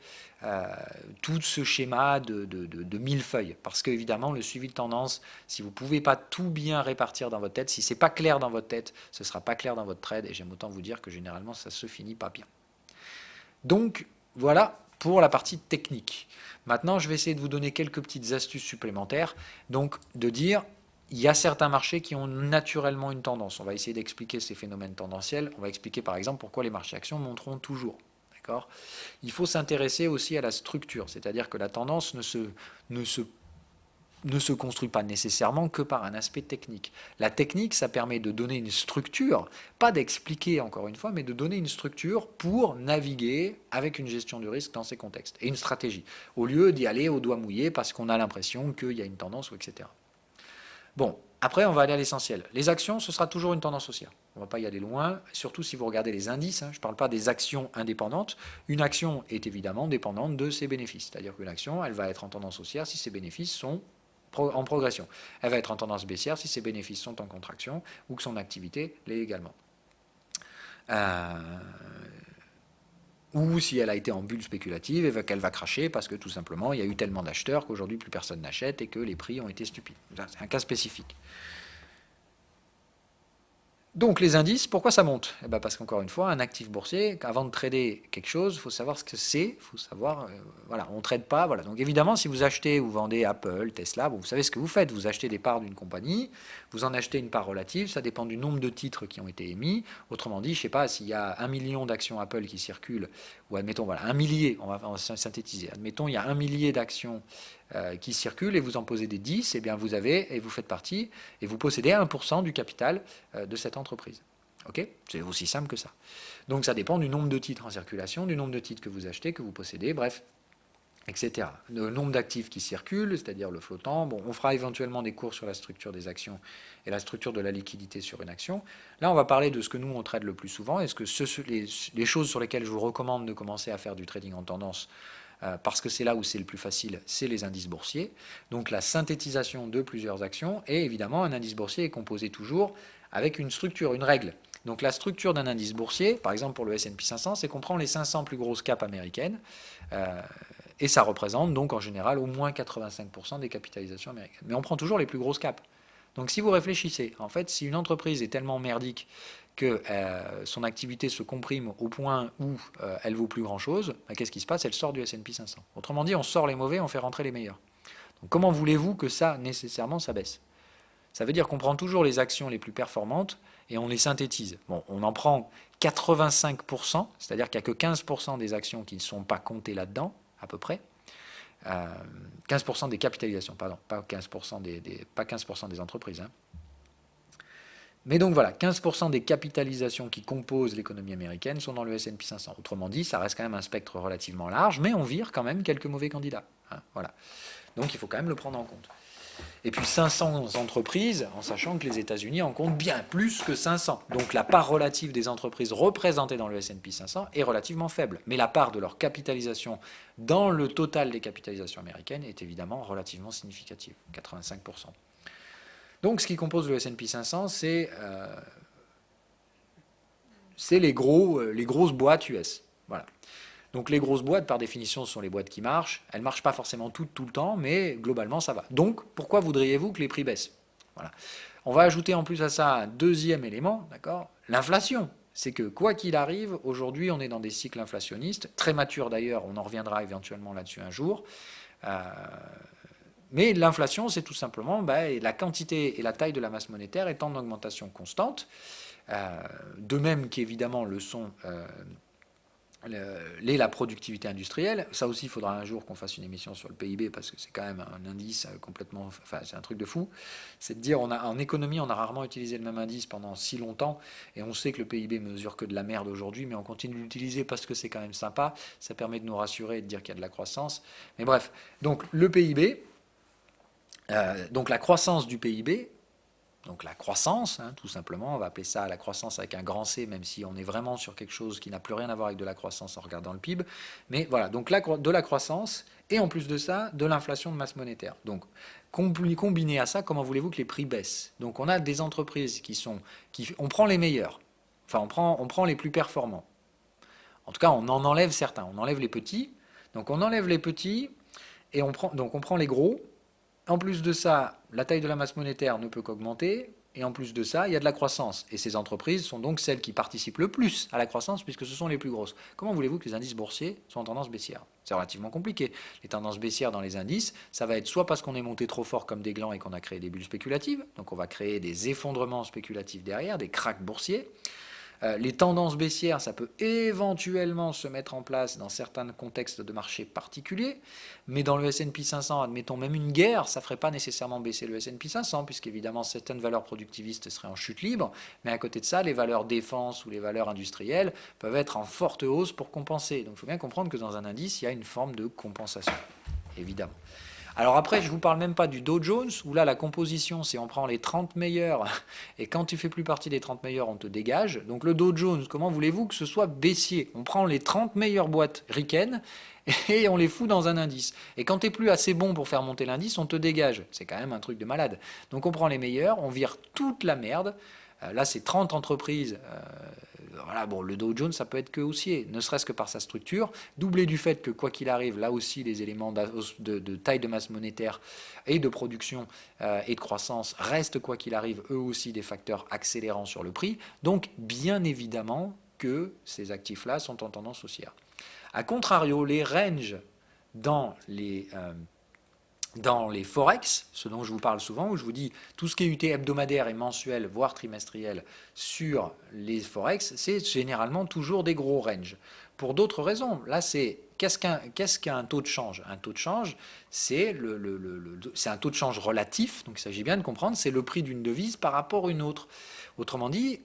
tout ce schéma de millefeuilles. Parce qu'évidemment, le suivi de tendance, si vous ne pouvez pas tout bien répartir dans votre tête, si ce n'est pas clair dans votre tête, ce ne sera pas clair dans votre trade et j'aime autant vous dire que généralement, ça se finit pas bien. Donc, voilà pour la partie technique. Maintenant, je vais essayer de vous donner quelques petites astuces supplémentaires. Donc, de dire, il y a certains marchés qui ont naturellement une tendance. On va essayer d'expliquer ces phénomènes tendanciels. On va expliquer par exemple pourquoi les marchés actions monteront toujours. D'accord ? Il faut s'intéresser aussi à la structure, c'est-à-dire que la tendance ne se construit pas nécessairement que par un aspect technique. La technique, ça permet de donner une structure, pas d'expliquer encore une fois, mais de donner une structure pour naviguer avec une gestion du risque dans ces contextes, et une stratégie, au lieu d'y aller au doigt mouillé parce qu'on a l'impression qu'il y a une tendance, ou etc. Bon, après on va aller à l'essentiel. Les actions, ce sera toujours une tendance haussière. On ne va pas y aller loin, surtout si vous regardez les indices, hein, je ne parle pas des actions indépendantes. Une action est évidemment dépendante de ses bénéfices, c'est-à-dire qu'une action, elle va être en tendance haussière si ses bénéfices sont en progression. Elle va être en tendance baissière si ses bénéfices sont en contraction ou que son activité l'est également. Ou si elle a été en bulle spéculative et qu'elle va cracher parce que tout simplement il y a eu tellement d'acheteurs qu'aujourd'hui plus personne n'achète et que les prix ont été stupides. C'est un cas spécifique. Donc les indices, pourquoi ça monte ? Eh bien parce qu'encore une fois, un actif boursier, avant de trader quelque chose, il faut savoir ce que c'est, il faut savoir, voilà, on ne trade pas, voilà. Donc évidemment, si vous achetez ou vendez Apple, Tesla, bon, vous savez ce que vous faites, vous achetez des parts d'une compagnie, vous en achetez une part relative, ça dépend du nombre de titres qui ont été émis, autrement dit, je ne sais pas, s'il y a 1 million d'actions Apple qui circulent, ou admettons, voilà, 1 millier, on va synthétiser, admettons, il y a 1 millier d'actions qui circulent et vous en posez des 10, et bien vous avez, et vous faites partie, et vous possédez 1% du capital de cette entreprise. Ok ? C'est aussi simple que ça. Donc ça dépend du nombre de titres en circulation, du nombre de titres que vous achetez, que vous possédez, bref, etc. Le nombre d'actifs qui circulent, c'est-à-dire le flottant. Bon, on fera éventuellement des cours sur la structure des actions et la structure de la liquidité sur une action. Là, on va parler de ce que nous, on trade le plus souvent, et ce que les choses sur lesquelles je vous recommande de commencer à faire du trading en tendance, parce que c'est là où c'est le plus facile, c'est les indices boursiers. Donc la synthétisation de plusieurs actions, et évidemment un indice boursier est composé toujours avec une structure, une règle. Donc la structure d'un indice boursier, par exemple pour le S&P 500, c'est qu'on prend les 500 plus grosses capes américaines, et ça représente donc en général au moins 85% des capitalisations américaines. Mais on prend toujours les plus grosses capes. Donc si vous réfléchissez, en fait, si une entreprise est tellement merdique que son activité se comprime au point où elle vaut plus grand-chose, bah, qu'est-ce qui se passe ? Elle sort du S&P 500. Autrement dit, on sort les mauvais, on fait rentrer les meilleurs. Donc comment voulez-vous que ça, nécessairement, ça baisse ? Ça veut dire qu'on prend toujours les actions les plus performantes et on les synthétise. Bon, on en prend 85%, c'est-à-dire qu'il n'y a que 15% des actions qui ne sont pas comptées là-dedans, à peu près. 15% des capitalisations, pardon, pas 15% pas 15% des entreprises. Hein. Mais donc voilà, 15% des capitalisations qui composent l'économie américaine sont dans le S&P 500. Autrement dit, ça reste quand même un spectre relativement large, mais on vire quand même quelques mauvais candidats. Hein, voilà. Donc il faut quand même le prendre en compte. Et puis 500 entreprises, en sachant que les États-Unis en comptent bien plus que 500. Donc la part relative des entreprises représentées dans le S&P 500 est relativement faible. Mais la part de leur capitalisation dans le total des capitalisations américaines est évidemment relativement significative, 85%. Donc ce qui compose le S&P 500, c'est les grosses boîtes US. Voilà. Donc les grosses boîtes, par définition, sont les boîtes qui marchent. Elles ne marchent pas forcément toutes tout le temps, mais globalement, ça va. Donc, pourquoi voudriez-vous que les prix baissent ? Voilà. On va ajouter en plus à ça un deuxième élément, d'accord, l'inflation. C'est que quoi qu'il arrive, aujourd'hui on est dans des cycles inflationnistes, très matures d'ailleurs, on en reviendra éventuellement là-dessus un jour. Euh, mais l'inflation, c'est tout simplement la quantité et la taille de la masse monétaire est en augmentation constante, de même qu'évidemment le sont la productivité industrielle. Ça aussi, il faudra un jour qu'on fasse une émission sur le PIB parce que c'est quand même un indice complètement, enfin c'est un truc de fou. C'est de dire, en économie, on a rarement utilisé le même indice pendant si longtemps et on sait que le PIB mesure que de la merde aujourd'hui, mais on continue de l'utiliser parce que c'est quand même sympa. Ça permet de nous rassurer et de dire qu'il y a de la croissance. Mais bref, donc le PIB, donc la croissance du PIB. Donc la croissance, tout simplement, on va appeler ça la croissance avec un grand C, même si on est vraiment sur quelque chose qui n'a plus rien à voir avec de la croissance en regardant le PIB. Mais voilà, donc de la croissance, et en plus de ça, de l'inflation de masse monétaire. Donc combiné à ça, comment voulez-vous que les prix baissent? Donc on a des entreprises on prend les meilleurs, enfin on prend les plus performants. En tout cas, on en enlève certains, on enlève les petits. Donc on enlève les petits, et on prend les gros. En plus de ça, la taille de la masse monétaire ne peut qu'augmenter. Et en plus de ça, il y a de la croissance. Et ces entreprises sont donc celles qui participent le plus à la croissance puisque ce sont les plus grosses. Comment voulez-vous que les indices boursiers soient en tendance baissière? C'est relativement compliqué. Les tendances baissières dans les indices, ça va être soit parce qu'on est monté trop fort comme des glands et qu'on a créé des bulles spéculatives, donc on va créer des effondrements spéculatifs derrière, des cracks boursiers. Les tendances baissières, ça peut éventuellement se mettre en place dans certains contextes de marché particuliers, mais dans le S&P 500, admettons même une guerre, ça ne ferait pas nécessairement baisser le S&P 500, puisqu'évidemment certaines valeurs productivistes seraient en chute libre, mais à côté de ça, les valeurs défense ou les valeurs industrielles peuvent être en forte hausse pour compenser. Donc il faut bien comprendre que dans un indice, il y a une forme de compensation, évidemment. Alors après, je ne vous parle même pas du Dow Jones, où là, la composition, c'est on prend les 30 meilleurs, et quand tu fais plus partie des 30 meilleurs, on te dégage. Donc le Dow Jones, comment voulez-vous que ce soit baissier? On prend les 30 meilleures boîtes ricaines, et on les fout dans un indice. Et quand tu n'es plus assez bon pour faire monter l'indice, on te dégage. C'est quand même un truc de malade. Donc on prend les meilleurs, on vire toute la merde. Là, c'est 30 entreprises. Voilà, bon, le Dow Jones, ça peut être que haussier, ne serait-ce que par sa structure, doublé du fait que, quoi qu'il arrive, là aussi, les éléments de taille de masse monétaire et de production et de croissance restent, quoi qu'il arrive, eux aussi des facteurs accélérants sur le prix. Donc, bien évidemment que ces actifs-là sont en tendance haussière. A contrario, les ranges dans les forex, ce dont je vous parle souvent, où je vous dis tout ce qui est UT hebdomadaire et mensuel, voire trimestriel, sur les forex, c'est généralement toujours des gros ranges. Pour d'autres raisons, là c'est qu'est-ce qu'un taux de change? Un taux de change, c'est un taux de change relatif, donc il s'agit bien de comprendre, c'est le prix d'une devise par rapport à une autre. Autrement dit,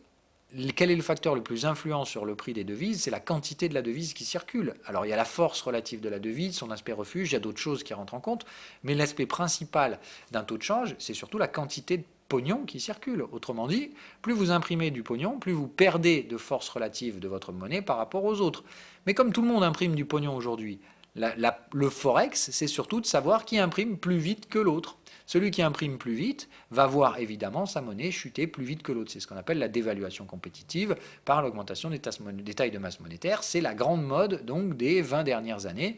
quel est le facteur le plus influent sur le prix des devises? C'est la quantité de la devise qui circule. Alors il y a la force relative de la devise, son aspect refuge, il y a d'autres choses qui rentrent en compte, mais l'aspect principal d'un taux de change, c'est surtout la quantité de pognon qui circule. Autrement dit, plus vous imprimez du pognon, plus vous perdez de force relative de votre monnaie par rapport aux autres. Mais comme tout le monde imprime du pognon aujourd'hui, le forex, c'est surtout de savoir qui imprime plus vite que l'autre. Celui qui imprime plus vite va voir évidemment sa monnaie chuter plus vite que l'autre. C'est ce qu'on appelle la dévaluation compétitive par l'augmentation des tailles de masse monétaire. C'est la grande mode donc des 20 dernières années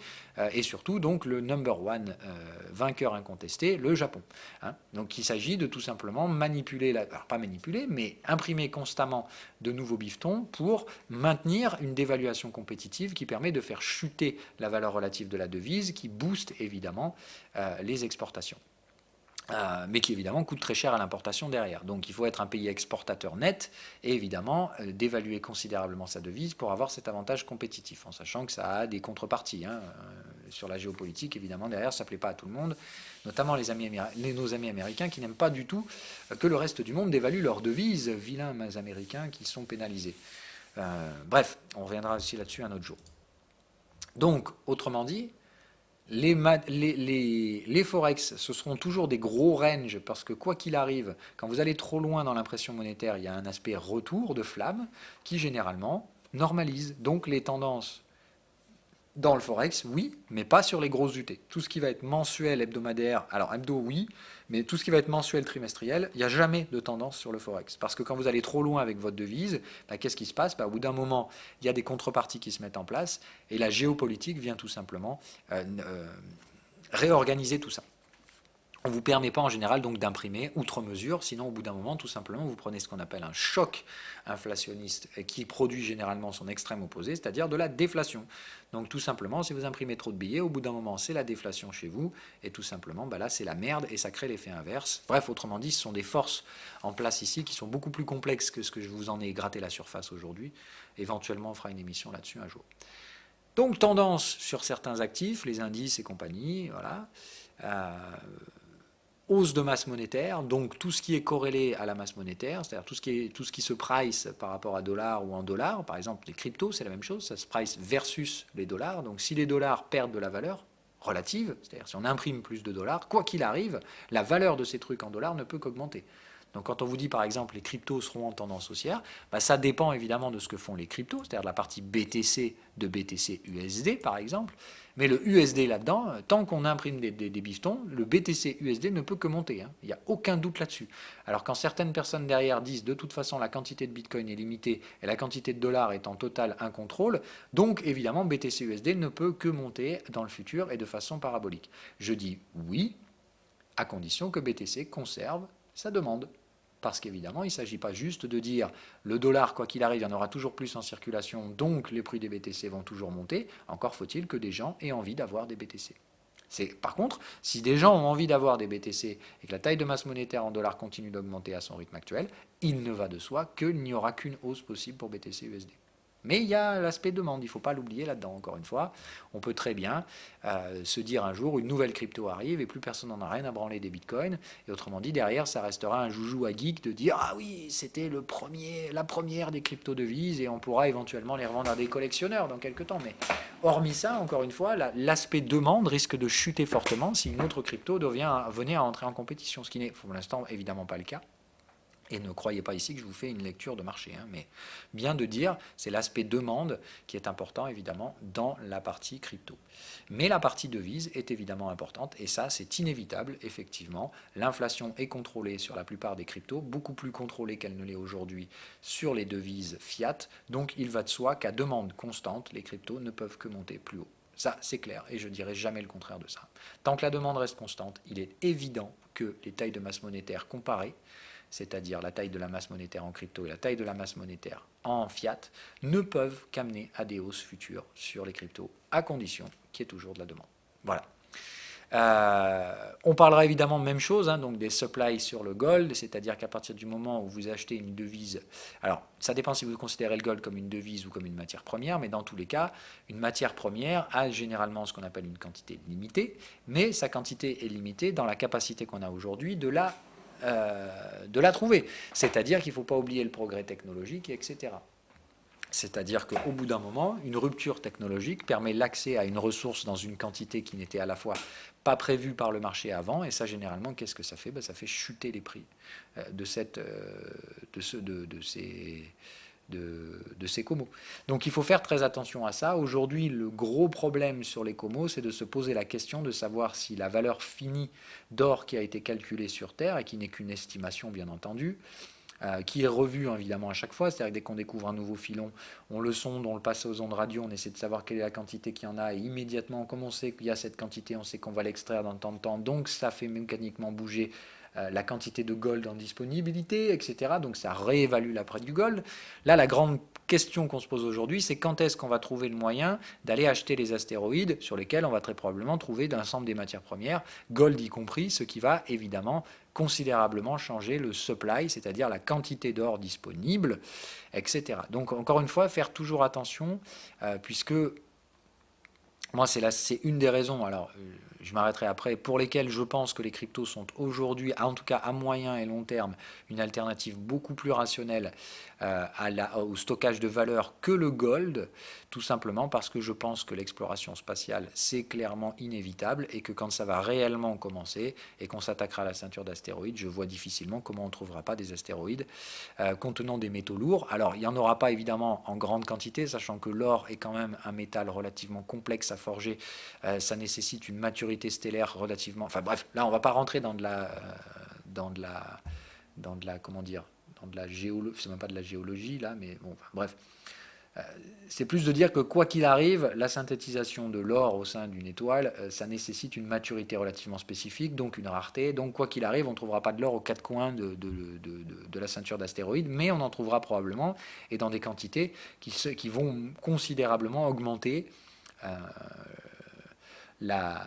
et surtout donc le number one vainqueur incontesté, le Japon. Donc il s'agit de tout simplement manipuler, alors pas manipuler, mais imprimer constamment de nouveaux bifetons pour maintenir une dévaluation compétitive qui permet de faire chuter la valeur relative de la devise, qui booste évidemment les exportations. Mais qui évidemment coûte très cher à l'importation derrière. Donc il faut être un pays exportateur net et évidemment d'évaluer considérablement sa devise pour avoir cet avantage compétitif, en sachant que ça a des contreparties. Sur la géopolitique, évidemment, derrière, ça ne plaît pas à tout le monde, notamment nos amis américains qui n'aiment pas du tout que le reste du monde dévalue leur devise, vilains américains qui sont pénalisés. Bref, on reviendra aussi là-dessus un autre jour. Donc, autrement dit, les forex, ce seront toujours des gros ranges parce que quoi qu'il arrive, quand vous allez trop loin dans l'impression monétaire, il y a un aspect retour de flamme qui généralement normalise. Donc les tendances dans le forex, oui, mais pas sur les grosses UT. Tout ce qui va être mensuel, hebdomadaire, alors hebdo, oui, mais tout ce qui va être mensuel, trimestriel, il n'y a jamais de tendance sur le forex. Parce que quand vous allez trop loin avec votre devise, qu'est-ce qui se passe? Au bout d'un moment, il y a des contreparties qui se mettent en place, et la géopolitique vient tout simplement réorganiser tout ça. On ne vous permet pas en général donc d'imprimer outre mesure, sinon au bout d'un moment, tout simplement, vous prenez ce qu'on appelle un choc inflationniste qui produit généralement son extrême opposé, c'est-à-dire de la déflation. Donc tout simplement, si vous imprimez trop de billets, au bout d'un moment, c'est la déflation chez vous, et tout simplement, bah là, c'est la merde, et ça crée l'effet inverse. Bref, autrement dit, ce sont des forces en place ici qui sont beaucoup plus complexes que ce que je vous en ai gratté la surface aujourd'hui. Éventuellement, on fera une émission là-dessus un jour. Donc tendance sur certains actifs, les indices et compagnie, voilà. Hausse de masse monétaire, donc tout ce qui est corrélé à la masse monétaire, c'est-à-dire tout ce qui se price par rapport à dollars ou en dollars, par exemple les cryptos, c'est la même chose, ça se price versus les dollars, donc si les dollars perdent de la valeur relative, c'est-à-dire si on imprime plus de dollars, quoi qu'il arrive, la valeur de ces trucs en dollars ne peut qu'augmenter. Donc quand on vous dit par exemple les cryptos seront en tendance haussière, bah, ça dépend évidemment de ce que font les cryptos, c'est-à-dire de la partie BTC de BTC USD par exemple. Mais le USD là-dedans, tant qu'on imprime des bifetons, le BTC USD ne peut que monter. Hein. Il n'y a aucun doute là-dessus. Alors quand certaines personnes derrière disent de toute façon la quantité de Bitcoin est limitée et la quantité de dollars est en total incontrôle, donc évidemment BTC USD ne peut que monter dans le futur et de façon parabolique. Je dis oui, à condition que BTC conserve sa demande. Parce qu'évidemment, il ne s'agit pas juste de dire le dollar, quoi qu'il arrive, il y en aura toujours plus en circulation, donc les prix des BTC vont toujours monter. Encore faut-il que des gens aient envie d'avoir des BTC. Par contre, si des gens ont envie d'avoir des BTC et que la taille de masse monétaire en dollars continue d'augmenter à son rythme actuel, il ne va de soi qu'il n'y aura qu'une hausse possible pour BTC USD. Mais il y a l'aspect demande, il ne faut pas l'oublier là-dedans, encore une fois. On peut très bien se dire un jour, une nouvelle crypto arrive et plus personne n'en a rien à branler des bitcoins. Et autrement dit, derrière, ça restera un joujou à geek de dire ah oui, c'était la première des crypto-devises et on pourra éventuellement les revendre à des collectionneurs dans quelques temps. Mais hormis ça, encore une fois, l'aspect demande risque de chuter fortement si une autre crypto venait à entrer en compétition, ce qui n'est pour l'instant évidemment pas le cas. Et ne croyez pas ici que je vous fais une lecture de marché, hein, mais bien de dire, c'est l'aspect demande qui est important évidemment dans la partie crypto. Mais la partie devise est évidemment importante et ça c'est inévitable, effectivement. L'inflation est contrôlée sur la plupart des cryptos, beaucoup plus contrôlée qu'elle ne l'est aujourd'hui sur les devises fiat, donc il va de soi qu'à demande constante, les cryptos ne peuvent que monter plus haut. Ça, c'est clair, et je dirais jamais le contraire de ça. Tant que la demande reste constante, il est évident que les tailles de masse monétaire comparées, c'est-à-dire la taille de la masse monétaire en crypto et la taille de la masse monétaire en fiat, ne peuvent qu'amener à des hausses futures sur les cryptos, à condition qu'il y ait toujours de la demande. Voilà. On parlera évidemment de même chose, hein, donc des supplies sur le gold, c'est-à-dire qu'à partir du moment où vous achetez une devise, alors ça dépend si vous considérez le gold comme une devise ou comme une matière première, mais dans tous les cas, une matière première a généralement ce qu'on appelle une quantité limitée, mais sa quantité est limitée dans la capacité qu'on a aujourd'hui de la trouver. C'est-à-dire qu'il ne faut pas oublier le progrès technologique, etc. C'est-à-dire qu'au bout d'un moment, une rupture technologique permet l'accès à une ressource dans une quantité qui n'était à la fois pas prévue par le marché avant, et ça généralement, qu'est-ce que ça fait? Ça fait chuter les prix de ces comos. Donc il faut faire très attention à ça. Aujourd'hui, le gros problème sur les comos, c'est de se poser la question de savoir si la valeur finie d'or qui a été calculée sur Terre, et qui n'est qu'une estimation bien entendu, qui est revue évidemment à chaque fois, c'est-à-dire que dès qu'on découvre un nouveau filon, on le sonde, on le passe aux ondes radio, on essaie de savoir quelle est la quantité qu'il y en a, et immédiatement, comme on sait qu'il y a cette quantité, on sait qu'on va l'extraire dans tant de temps, donc ça fait mécaniquement bouger la quantité de gold en disponibilité, etc. Donc ça réévalue la prix du gold. Là, la grande question qu'on se pose aujourd'hui, c'est quand est-ce qu'on va trouver le moyen d'aller acheter les astéroïdes sur lesquels on va très probablement trouver l'ensemble des matières premières, gold y compris, ce qui va évidemment considérablement changer le supply, c'est-à-dire la quantité d'or disponible, etc. Donc encore une fois, faire toujours attention, puisque moi c'est une des raisons, alors je m'arrêterai après, pour lesquelles je pense que les cryptos sont aujourd'hui, en tout cas à moyen et long terme, une alternative beaucoup plus rationnelle au stockage de valeur que le gold, tout simplement parce que je pense que l'exploration spatiale, c'est clairement inévitable et que quand ça va réellement commencer et qu'on s'attaquera à la ceinture d'astéroïdes, je vois difficilement comment on ne trouvera pas des astéroïdes contenant des métaux lourds. Alors, il n'y en aura pas évidemment en grande quantité, sachant que l'or est quand même un métal relativement complexe à forger. Ça nécessite une maturité stellaire relativement... Enfin bref, là, on ne va pas rentrer dans de la comment dire, dans de la géologie, c'est même pas de la géologie là, mais bon, enfin, bref. c'est plus de dire que quoi qu'il arrive, la synthétisation de l'or au sein d'une étoile, ça nécessite une maturité relativement spécifique, donc une rareté. Donc quoi qu'il arrive, on ne trouvera pas de l'or aux quatre coins de la ceinture d'astéroïdes, mais on en trouvera probablement, et dans des quantités qui vont considérablement augmenter euh, la,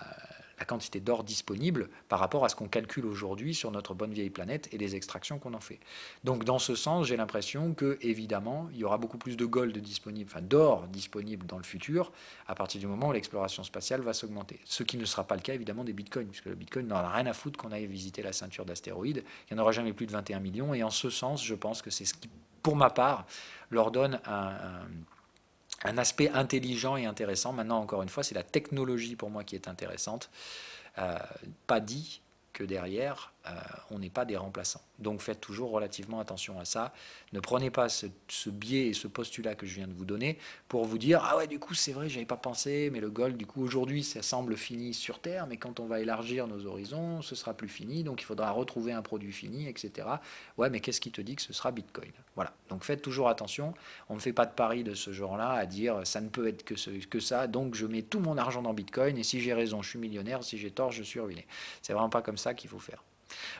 la quantité d'or disponible par rapport à ce qu'on calcule aujourd'hui sur notre bonne vieille planète et les extractions qu'on en fait. Donc dans ce sens, j'ai l'impression que évidemment, il y aura beaucoup plus de gold disponible, enfin d'or disponible dans le futur à partir du moment où l'exploration spatiale va s'augmenter. Ce qui ne sera pas le cas évidemment des bitcoins, puisque le bitcoin n'en a rien à foutre qu'on aille visiter la ceinture d'astéroïdes. Il n'y en aura jamais plus de 21 millions et en ce sens, je pense que c'est ce qui, pour ma part, leur donne un aspect intelligent et intéressant. Maintenant, encore une fois, c'est la technologie pour moi qui est intéressante. Pas dit que derrière, on n'est pas des remplaçants. Donc faites toujours relativement attention à ça. Ne prenez pas ce biais et ce postulat que je viens de vous donner pour vous dire ah ouais, du coup c'est vrai, j'avais pas pensé, mais le gold, du coup aujourd'hui ça semble fini sur Terre, mais quand on va élargir nos horizons, ce sera plus fini, donc il faudra retrouver un produit fini, etc. Ouais, mais qu'est-ce qui te dit que ce sera Bitcoin? Voilà. Donc faites toujours attention. On ne fait pas de pari de ce genre-là à dire ça ne peut être que ça, donc je mets tout mon argent dans Bitcoin et si j'ai raison, je suis millionnaire, si j'ai tort, je suis ruiné. C'est vraiment pas comme ça qu'il faut faire.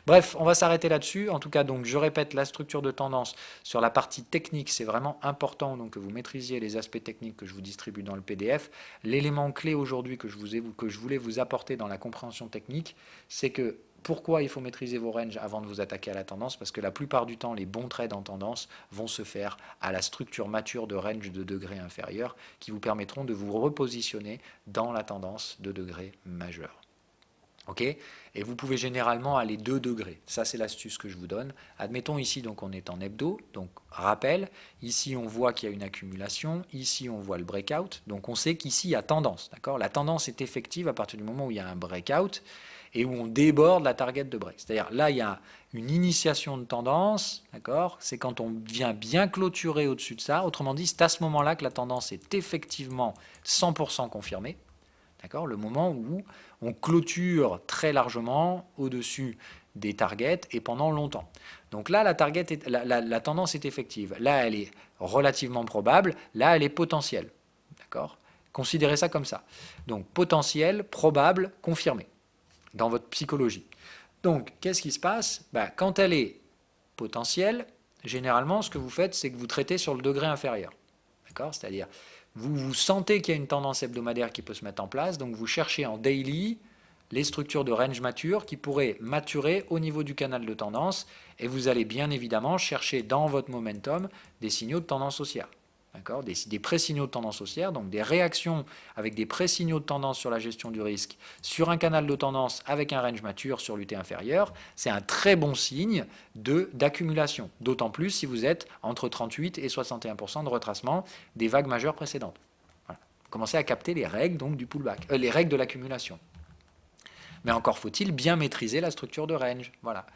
Bref, on va s'arrêter là-dessus. En tout cas, donc, je répète, la structure de tendance sur la partie technique, c'est vraiment important donc, que vous maîtrisiez les aspects techniques que je vous distribue dans le PDF. L'élément clé aujourd'hui que je voulais vous apporter dans la compréhension technique, c'est que pourquoi il faut maîtriser vos ranges avant de vous attaquer à la tendance? Parce que la plupart du temps, les bons trades en tendance vont se faire à la structure mature de range de degrés inférieurs qui vous permettront de vous repositionner dans la tendance de degrés majeurs. Ok, et vous pouvez généralement aller 2 degrés. Ça, c'est l'astuce que je vous donne. Admettons ici, donc on est en hebdo. Donc, rappel, ici, on voit qu'il y a une accumulation. Ici, on voit le breakout. Donc, on sait qu'ici, il y a tendance. D'accord? La tendance est effective à partir du moment où il y a un breakout et où on déborde la target de break. C'est-à-dire, là, il y a une initiation de tendance. D'accord? C'est quand on vient bien clôturer au-dessus de ça. Autrement dit, c'est à ce moment-là que la tendance est effectivement 100% confirmée. D'accord? Le moment où on clôture très largement au-dessus des targets et pendant longtemps. Donc là, la tendance est effective. Là, elle est relativement probable. Là, elle est potentielle. D'accord? Considérez ça comme ça. Donc potentiel, probable, confirmé dans votre psychologie. Donc, qu'est-ce qui se passe? Quand elle est potentielle, généralement, ce que vous faites, c'est que vous traitez sur le degré inférieur. D'accord? C'est-à-dire, vous sentez qu'il y a une tendance hebdomadaire qui peut se mettre en place, donc vous cherchez en daily les structures de range mature qui pourraient maturer au niveau du canal de tendance, et vous allez bien évidemment chercher dans votre momentum des signaux de tendance haussière. D'accord? Des pré-signaux de tendance haussière, donc des réactions avec des pré-signaux de tendance sur la gestion du risque sur un canal de tendance avec un range mature sur l'UT inférieur, c'est un très bon signe d'accumulation, d'autant plus si vous êtes entre 38 et 61% de retracement des vagues majeures précédentes. Voilà. Vous commencez à capter les règles donc, du pullback, les règles de l'accumulation. Mais encore faut-il bien maîtriser la structure de range. Voilà.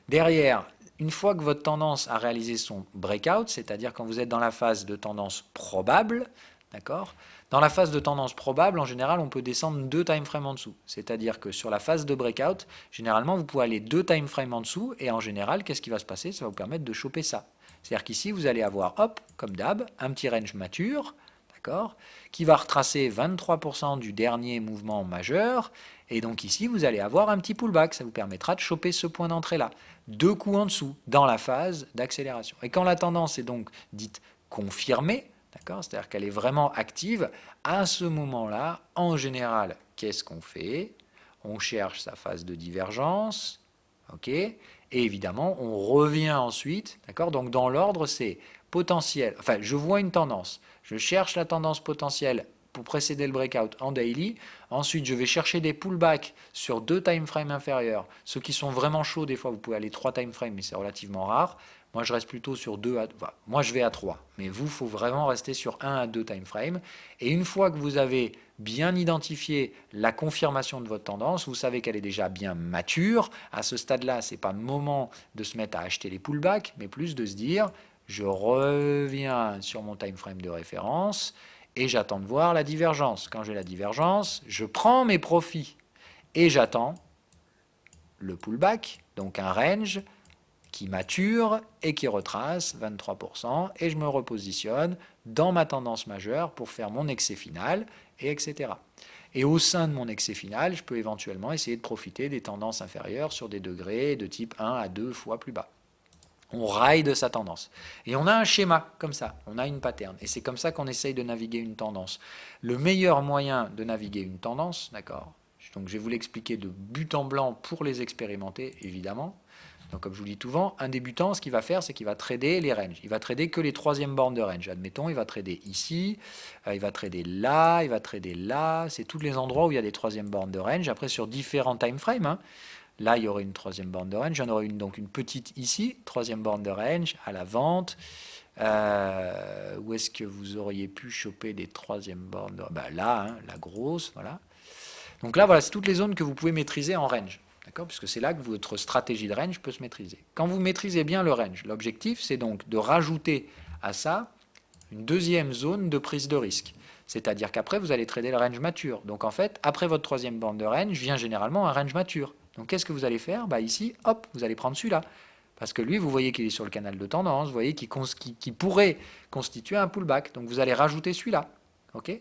Derrière, une fois que votre tendance a réalisé son breakout, c'est-à-dire quand vous êtes dans la phase de tendance probable, d'accord? Dans la phase de tendance probable, en général, on peut descendre 2 time frames en dessous. C'est-à-dire que sur la phase de breakout, généralement, vous pouvez aller 2 time frames en dessous, et en général, qu'est-ce qui va se passer? Ça va vous permettre de choper ça. C'est-à-dire qu'ici, vous allez avoir, hop, comme d'hab, un petit range mature, d'accord, qui va retracer 23% du dernier mouvement majeur, et donc ici, vous allez avoir un petit pullback. Ça vous permettra de choper ce point d'entrée-là. 2 coups en dessous, dans la phase d'accélération. Et quand la tendance est donc dite confirmée, d'accord, c'est-à-dire qu'elle est vraiment active, à ce moment-là, en général, qu'est-ce qu'on fait? On cherche sa phase de divergence, ok, et évidemment, on revient ensuite, d'accord, donc dans l'ordre, c'est potentiel, enfin, je vois une tendance, je cherche la tendance potentielle pour précéder le breakout en daily. Ensuite, je vais chercher des pullbacks sur 2 time frames inférieurs. Ceux qui sont vraiment chauds, des fois, vous pouvez aller 3 time frames, mais c'est relativement rare. Moi, je reste plutôt sur 2 à... Enfin, moi, je vais à 3. Mais vous, il faut vraiment rester sur 1 à 2 time frames. Et une fois que vous avez bien identifié la confirmation de votre tendance, vous savez qu'elle est déjà bien mature. À ce stade-là, ce n'est pas le moment de se mettre à acheter les pullbacks, mais plus de se dire, je reviens sur mon time frame de référence et j'attends de voir la divergence. Quand j'ai la divergence, je prends mes profits et j'attends le pullback, donc un range qui mature et qui retrace 23%, et je me repositionne dans ma tendance majeure pour faire mon excès final, et etc. Et au sein de mon excès final, je peux éventuellement essayer de profiter des tendances inférieures sur des degrés de type 1 à 2 fois plus bas. On raille de sa tendance. Et on a un schéma comme ça, on a une pattern. Et c'est comme ça qu'on essaye de naviguer une tendance. Le meilleur moyen de naviguer une tendance, d'accord, donc je vais vous l'expliquer de but en blanc pour les expérimenter, évidemment. Donc comme je vous dis souvent, un débutant, ce qu'il va faire, c'est qu'il va trader les ranges. Il va trader que les troisièmes bornes de range. Admettons, il va trader ici, il va trader là, il va trader là. C'est tous les endroits où il y a des troisièmes bornes de range. Après, sur différents time frames, hein. Là, il y aurait une troisième borne de range. J'en aurais donc une petite ici, troisième borne de range, à la vente. Où est-ce que vous auriez pu choper des troisièmes bornes de... Là, hein, la grosse, voilà. Donc là, voilà, c'est toutes les zones que vous pouvez maîtriser en range. D'accord, puisque c'est là que votre stratégie de range peut se maîtriser. Quand vous maîtrisez bien le range, l'objectif, c'est donc de rajouter à ça une deuxième zone de prise de risque. C'est-à-dire qu'après, vous allez trader le range mature. Donc en fait, après votre troisième bande de range, vient généralement un range mature. Donc qu'est-ce que vous allez faire? Ici, hop, vous allez prendre celui-là. Parce que lui, vous voyez qu'il est sur le canal de tendance, vous voyez qu'il pourrait constituer un pullback. Donc vous allez rajouter celui-là. Ok?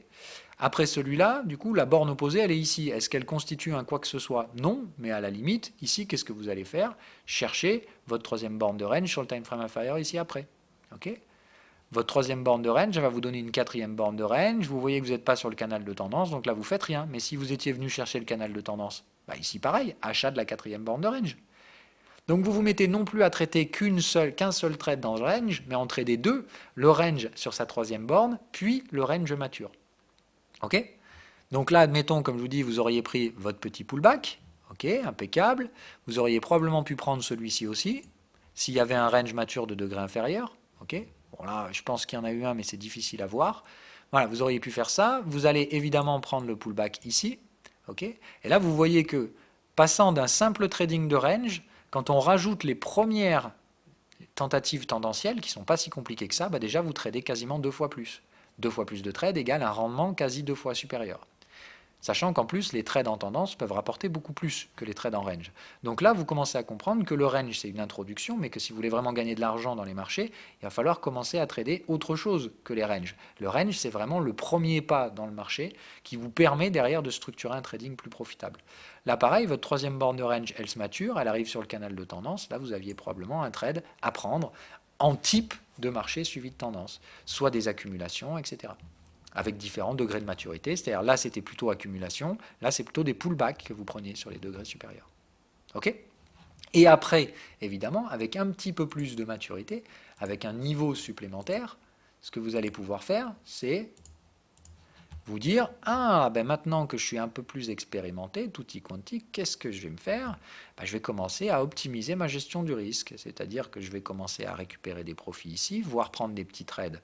Après celui-là, du coup, la borne opposée, elle est ici. Est-ce qu'elle constitue un quoi que ce soit? Non, mais à la limite, ici, qu'est-ce que vous allez faire? Chercher votre troisième borne de range sur le time frame inférieur ici après. Ok? Votre troisième borne de range, elle va vous donner une quatrième borne de range. Vous voyez que vous n'êtes pas sur le canal de tendance, donc là, vous ne faites rien. Mais si vous étiez venu chercher le canal de tendance, ici, pareil, achat de la quatrième borne de range. Donc vous vous mettez non plus à traiter qu'un seul trade dans le range, mais en trader deux, le range sur sa troisième borne, puis le range mature. Ok? Donc là, admettons, comme je vous dis, vous auriez pris votre petit pullback, ok, impeccable. Vous auriez probablement pu prendre celui-ci aussi, s'il y avait un range mature de degré inférieur, ok. Bon là, je pense qu'il y en a eu un, mais c'est difficile à voir. Voilà, vous auriez pu faire ça. Vous allez évidemment prendre le pullback ici, ok. Et là, vous voyez que, passant d'un simple trading de range, quand on rajoute les premières tentatives tendancielles, qui ne sont pas si compliquées que ça, déjà vous tradez quasiment 2 fois plus. 2 fois plus de trades égale un rendement quasi 2 fois supérieur. Sachant qu'en plus, les trades en tendance peuvent rapporter beaucoup plus que les trades en range. Donc là, vous commencez à comprendre que le range, c'est une introduction, mais que si vous voulez vraiment gagner de l'argent dans les marchés, il va falloir commencer à trader autre chose que les ranges. Le range, c'est vraiment le premier pas dans le marché qui vous permet derrière de structurer un trading plus profitable. Là, pareil, votre troisième borne de range, elle se mature, elle arrive sur le canal de tendance. Là, vous aviez probablement un trade à prendre en type de marché suivi de tendance, soit des accumulations, etc. Avec différents degrés de maturité, c'est-à-dire là c'était plutôt accumulation, là c'est plutôt des pullbacks que vous preniez sur les degrés supérieurs. Ok? Et après, évidemment, avec un petit peu plus de maturité, avec un niveau supplémentaire, ce que vous allez pouvoir faire, c'est vous dire, maintenant que je suis un peu plus expérimenté, tutti quanti, qu'est-ce que je vais me faire? Je vais commencer à optimiser ma gestion du risque, c'est-à-dire que je vais commencer à récupérer des profits ici, voire prendre des petits trades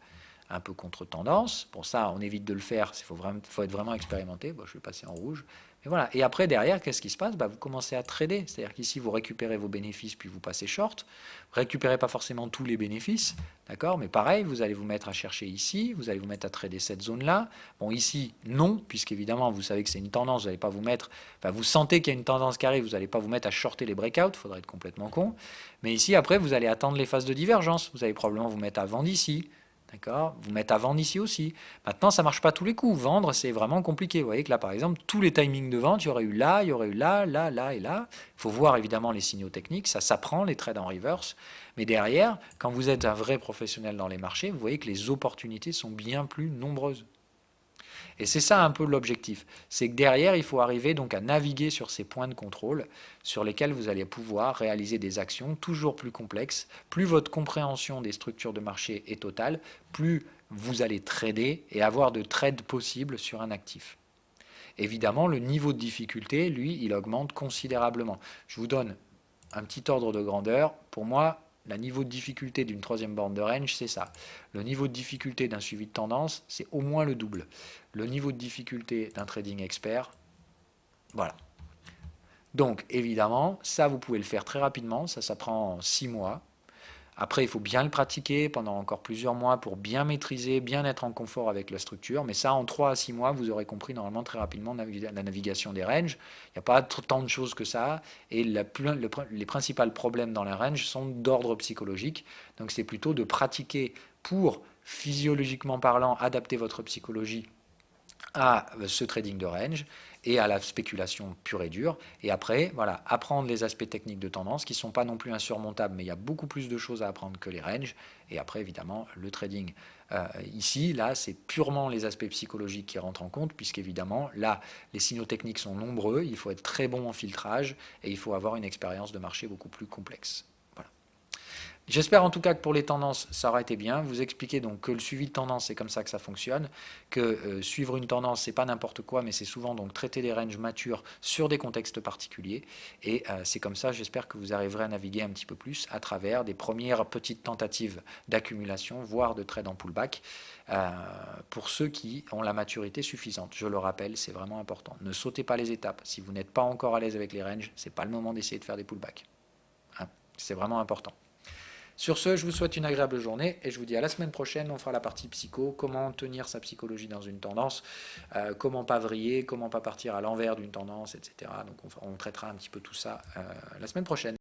un peu contre-tendance. Pour ça, on évite de le faire, il faut être vraiment expérimenté. Je vais passer en rouge. Mais voilà. Et après, derrière, qu'est-ce qui se passe? Vous commencez à trader. C'est-à-dire qu'ici, vous récupérez vos bénéfices, puis vous passez short. Vous récupérez pas forcément tous les bénéfices, d'accord? Mais pareil, vous allez vous mettre à chercher ici, vous allez vous mettre à trader cette zone-là. Bon, ici, non, puisqu'évidemment, vous savez que c'est une tendance, vous n'allez pas vous mettre... vous sentez qu'il y a une tendance qui arrive, vous n'allez pas vous mettre à shorter les breakouts, il faudrait être complètement con. Mais ici, après, vous allez attendre les phases de divergence. Vous allez probablement vous mettre à vendre ici. D'accord? Vous mettez à vendre ici aussi. Maintenant, ça ne marche pas tous les coups. Vendre, c'est vraiment compliqué. Vous voyez que là, par exemple, tous les timings de vente, il y aurait eu là, il y aurait eu là, là, là et là. Il faut voir évidemment les signaux techniques. Ça s'apprend, les trades en reverse. Mais derrière, quand vous êtes un vrai professionnel dans les marchés, vous voyez que les opportunités sont bien plus nombreuses. Et c'est ça un peu l'objectif. C'est que derrière, il faut arriver donc à naviguer sur ces points de contrôle sur lesquels vous allez pouvoir réaliser des actions toujours plus complexes. Plus votre compréhension des structures de marché est totale, plus vous allez trader et avoir de trades possibles sur un actif. Évidemment, le niveau de difficulté, lui, il augmente considérablement. Je vous donne un petit ordre de grandeur. Pour moi, le niveau de difficulté d'une troisième borne de range, c'est ça. Le niveau de difficulté d'un suivi de tendance, c'est au moins le double. Le niveau de difficulté d'un trading expert, voilà. Donc, évidemment, ça, vous pouvez le faire très rapidement. Ça prend 6 mois. Après, il faut bien le pratiquer pendant encore plusieurs mois pour bien maîtriser, bien être en confort avec la structure. Mais ça, en 3 à 6 mois, vous aurez compris normalement très rapidement la navigation des ranges. Il n'y a pas tant de choses que ça. Et les principaux problèmes dans la range sont d'ordre psychologique. Donc c'est plutôt de pratiquer pour, physiologiquement parlant, adapter votre psychologie à ce trading de range et à la spéculation pure et dure. Et après, voilà, apprendre les aspects techniques de tendance qui ne sont pas non plus insurmontables, mais il y a beaucoup plus de choses à apprendre que les ranges. Et après, évidemment, le trading. Ici, là, c'est purement les aspects psychologiques qui rentrent en compte, puisqu'évidemment, là, les signaux techniques sont nombreux, il faut être très bon en filtrage et il faut avoir une expérience de marché beaucoup plus complexe. Voilà. J'espère en tout cas que pour les tendances, ça aura été bien. Vous expliquez donc que le suivi de tendance, c'est comme ça que ça fonctionne, que suivre une tendance, c'est pas n'importe quoi, mais c'est souvent donc traiter des ranges matures sur des contextes particuliers. Et c'est comme ça, j'espère que vous arriverez à naviguer un petit peu plus à travers des premières petites tentatives d'accumulation, voire de trade en pullback, pour ceux qui ont la maturité suffisante. Je le rappelle, c'est vraiment important. Ne sautez pas les étapes. Si vous n'êtes pas encore à l'aise avec les ranges, c'est pas le moment d'essayer de faire des pullbacks. Hein, c'est vraiment important. Sur ce, je vous souhaite une agréable journée et je vous dis à la semaine prochaine. On fera la partie psycho, comment tenir sa psychologie dans une tendance, comment pas vriller, comment pas partir à l'envers d'une tendance, etc. Donc on traitera un petit peu tout ça la semaine prochaine.